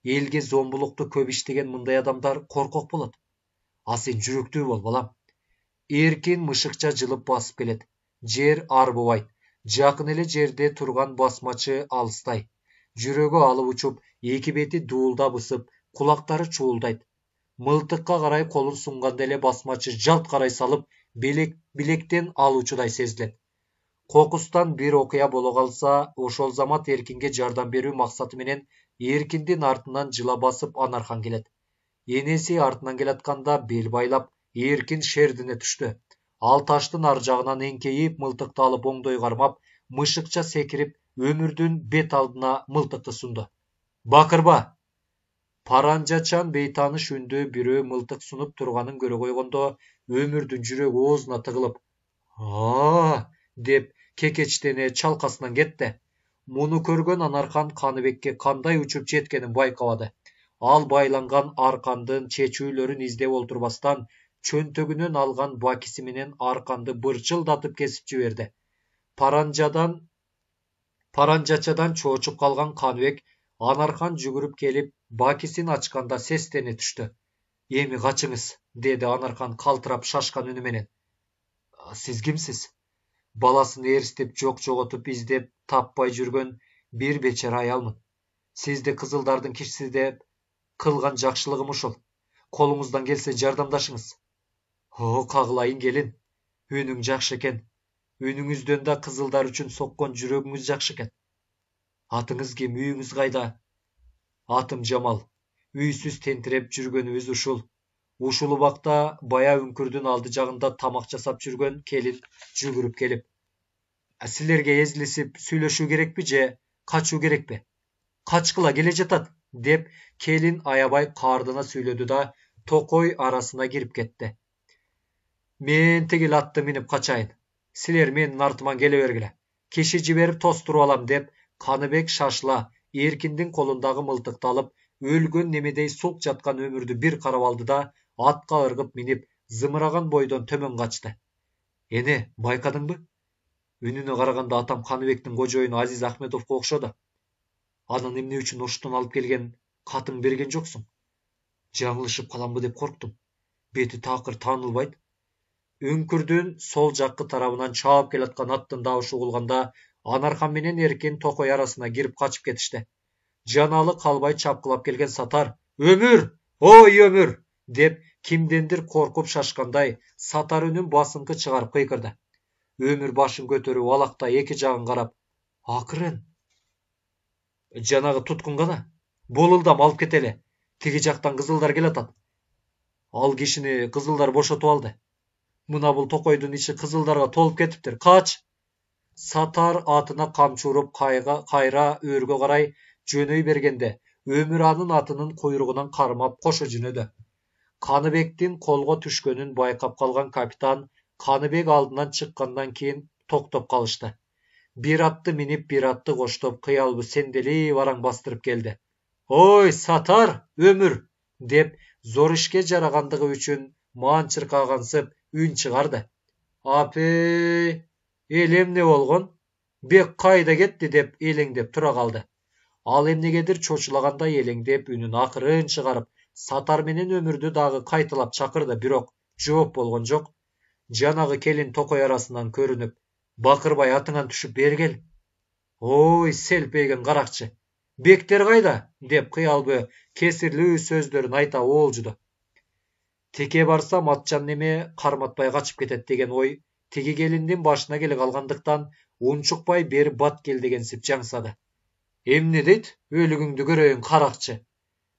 Элге зомбулукту көп иштеген мындай адамдар коркок болот. А сен жүрөктүү бол, балам. Эркин мышыкча жылып басып келет. Жер арбыбайт. Жакын эле жерде турган басмачы алыстай. Жүрөгү алып учуп, эки бети дуулдап ысып, кулактары чуулдайт. Мылтыкка карай колун сунганда эле басмачы жалт карай салып, билектен алуучудай сезилет. Кокустан бир окуя боло калса, ошол замат Эркинге жардам берүү максаты менен Эркиндин артынан жыла басып Анархан келет. Энеси артынан келатканда бел байлап, Эркин шердине түштү. Ал таштын ар жагынан эңкейип, мылтыкты алып оңдой кармап, мышыкча секирип, өмүрдүн бет алдына мылтыкты сунду. Бакырба! Паранжачан бейтааныш үндө бирөө мылтык сунуп турганын көрө койгондо, өмүрдүн жүрөгү оозуна тыгылып, деп кекечтене чалкасынан кетти. Муну көргөн Анархан Каныбекке кандай учуп жеткенин байкабады. Ал байланган аркандын чечүүлөрүн издеп олтурбастан, чөнтөгүнөн алган бакиси менен арканды бырчылдатып кесип жиберди. Паранжачадан чоочуп калган Каныбек Анархан жүгүрүп келип, бакисин ачканда сестене түштү. Эми качыңыз, деди Анархан калтырап шашкан үнү менен. Сиз кимсиз? Баласын эрстеп жоготуп издеп таппай жүргөн бир бечара аялмын. Сизди кызылдардын кишиси деп Kılgan jakşılыгым uşul. Kolunuzdan gelse jardamdaşıňyz. O kagılayın gelin. Önüň jakşı eken. Önüňizden da kızıldar üçün sokkan jüregiňiz jakşı eken. Atyňyz kim, üýüňiz gaýda? Atym Jamal. Üýsüz tentirep jürgenibиz uşul. Uşul ubakta baya ünkürdün aldı jagynda tamak jasap jürgen kelin jügürüp kelip. Silerge ezilip süýleşүү gerekpi je kaçuu gerekpi? Kaçkıla gele jatat dep kelin ayabay kardyna süýledi da tokoy arasına girip ketdi. Men tegil atty minip kaçayın. Siler menin artymdan gele bergile. Kişi jiberip tosturup alam dep Kanybek şaşla Erkindin kolundagy mıltykty alıp ölgön nemedey sulk jatkan ömürdü bir karap aldı da atqa ırgıp minip zımıragan boydan tömön kaçtı. Ene baykadyňby? Ününe karaganda atam Kanybektin gojoyunu Aziz Ahmedovga okşodu. Anın emne üçün oştun alıp gelgen katyň bergen joksuň. Jaňlyşyp kalamby dep korktum. Beti takır tanılbayt. Öňkürdün sol jakky tarabынан çaap kelatkan attyn dawşy ugulganda Anarhan menen Erkin tokoy arasına girip kaçıp ketişti. Janaly kalbay çapkılap gelgen Satar, "Ömür! Oy ömür!" dep kimdendir korkup şaşkanday Satar önün basınky çıgarıp kıykırdı. Ömür başın götörüp alakta eki jagyn karap, "Akırın. Janagy tutkun gana. Boluldam alıp keteli. Tigi jaktan kızıldar kelatat. Al kişini kızıldar boşotup aldı. Muna bul tokoydun içi kızıldarga tolup ketipdir. Kaç!" Satar atına kamçı urup kayra örgö garay jönöy bergende Ömür anın atının kuyruğundan karmap koşu jünödü. Kanybektin kolga düşkönün baykap kalgan kapitan Kanybek aldından çıkkandan keyin toktop kalıştı. Bir attı minip bir attı koştop kıyalbı sendeli varaň bastırıp geldi. "Oy Satar, Ömür!" dep zor işke jaragandygy üçün maan çırkagansıp ün çıgardı. "Apey! Elem ne bolgon? Bek kayda getdi" dep eleňdep tura kaldı. Al emnegedir çoçulaganda eleňdep ünün akırın çıgarıp Satar menen Ömürdü dagı kaytılap çakırdı birok жооп bolgon jok. Janagy kelin tokoy arasından körünüp bakırbay atyňan düşüp bergel. "Oy selpegen garakçı. Bekter gaýda?" dep kıyalby kesirli sözlerin ayta oğuljudu. Teke barsam atjan neme karmatpay kaçıp ketet degen oy tegi gelindin başına gele kalgandyktan unçukpay beri bat gel degensip jaňsady. "Emne deyt? Ölügüňdi göreýin karakçı.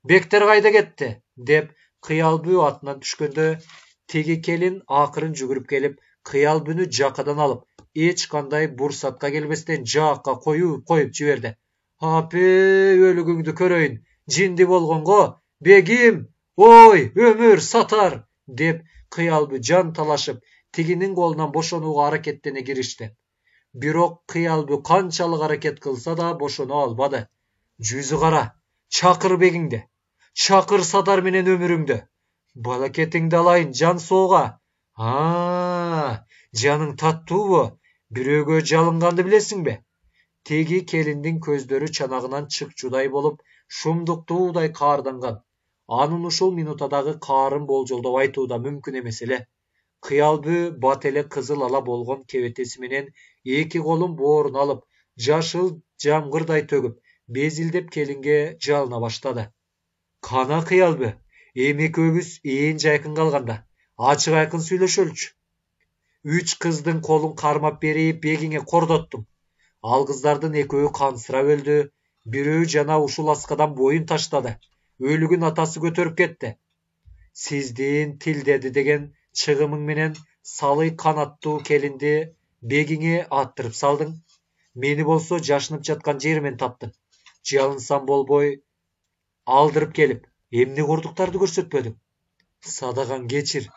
Bekter gaýda getdi?" dep kıyalby atынан düşkönde tegi kelin akırın jügürüp gelip kıyalbünü jakadan alıp eç kanday bursatka gelbesden jakka koyup jiberdi. "Apey, ölügüňdi köreýin. Jindi bolgongo. Begim! Oy, Ömür, Satar!" dep kıyalby jan talaşıp tiginin golundan boşonuga harekettene girişti. Birok kıyalby kançalyk hareket kılsa da boşonu albady. "Yüzü kara, çakır begiňde. Çakır Satar menen Ömürüňde. Balaketiňdi alayın jan soğuga. Ha, janyň tattууbu? Biröөгө jalyngandy bilesiňbe?" Tegi kelindin közleri çanagынан çykçuday bolup şumduktuuday kaardangan. Anın uşul minutadagy kaarın boljoldop aytuuda mümkün emes ele. Kıyalby batele kızıl ala bolgon kebetesi menen eki kolun booruna alıp jaşıl jamgyrday tögüp bezildep kelinge jalına başladı. "Kana Kıyalby, emekөөbüz eň jaykyn kalganda açık aykın süýleşölüçü. 3 kızdın kolun karmap berip begiňe kordottum. Al kızlardın ekөөü kansırap öldü, biröö jana uşul askadan boyun taşladı. Ölügün atası götörüp ketdi. Sizdin tildedi degen çygymyň menen saly kanattuu kelindi begiňe attırıp saldyň. Meni bolso jaşınıp jatkan jermen tapdın. Jalynsam bolboy aldırıp gelip emne gorduktardy görsetpediň. Sadagan geçir.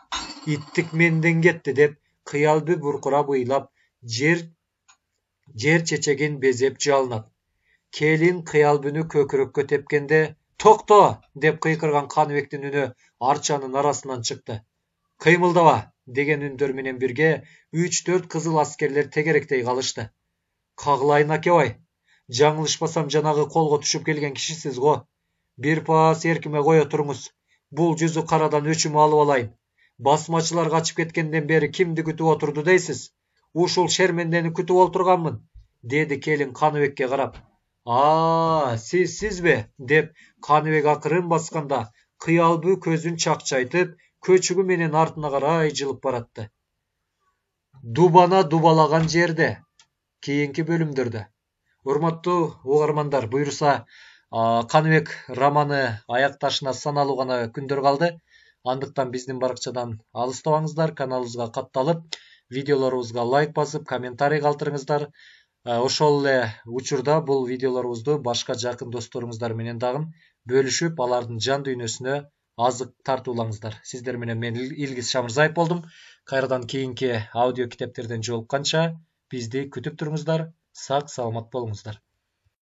İttik menden getdi" dep Kıyalby burkurap ыйлап jer çeçegin bezep jalnap. Kelin Kıyalbünü kökürökкө tepkende "Tokto!" dep kıykırgan Kanybektin ünü arçanın arasından çıktı. "Kıymıldaba!" degen ünder menen birge 3-4 kızıl askerler tegerektey kalıştı. "Kagılayın akebay, jaňlyşmasam janagy kolga düşüp gelgen kişisiz go. Bir pas erkime goýa turuňuz. Bul yüzü karadan öçümü alıp alayın. Basmaçılar kaçıp ketkenden beri kimdi kütüp oturdu deysiz? Uşul şermendeni kütüp olturganmın" dedi kelin Kanybekке karap. Sizби? Деп Каныбек акырын басканда кыялбүү көзүн чакчайтып, көчүгү менен артына карай жылып баратты. Дубана дубалаган жерде. Кийинки бөлүмдөрдө. Урматтуу угармандар, буюрса, Каныбек романы аякташына саналуу гана күндөр калды. Андыктан биздин баракчадан алыстабаңыздар, каналыбызга катталып, видеолорубузга лайк басып, комментарий калтырыңыздар. Ошол эле учурда бул видеолорубузду башка жакын досторуңуздар менен дагы бөлүшүп, алардын жан дүйнөсүнө азык тартуулаңыздар. Сиздер менен мен Илгиз Шамырзаев болдум. Кайрадан кийинки аудио китептерден жолукканча бизди күтүп туруңуздар. Сак саламат болуңуздар.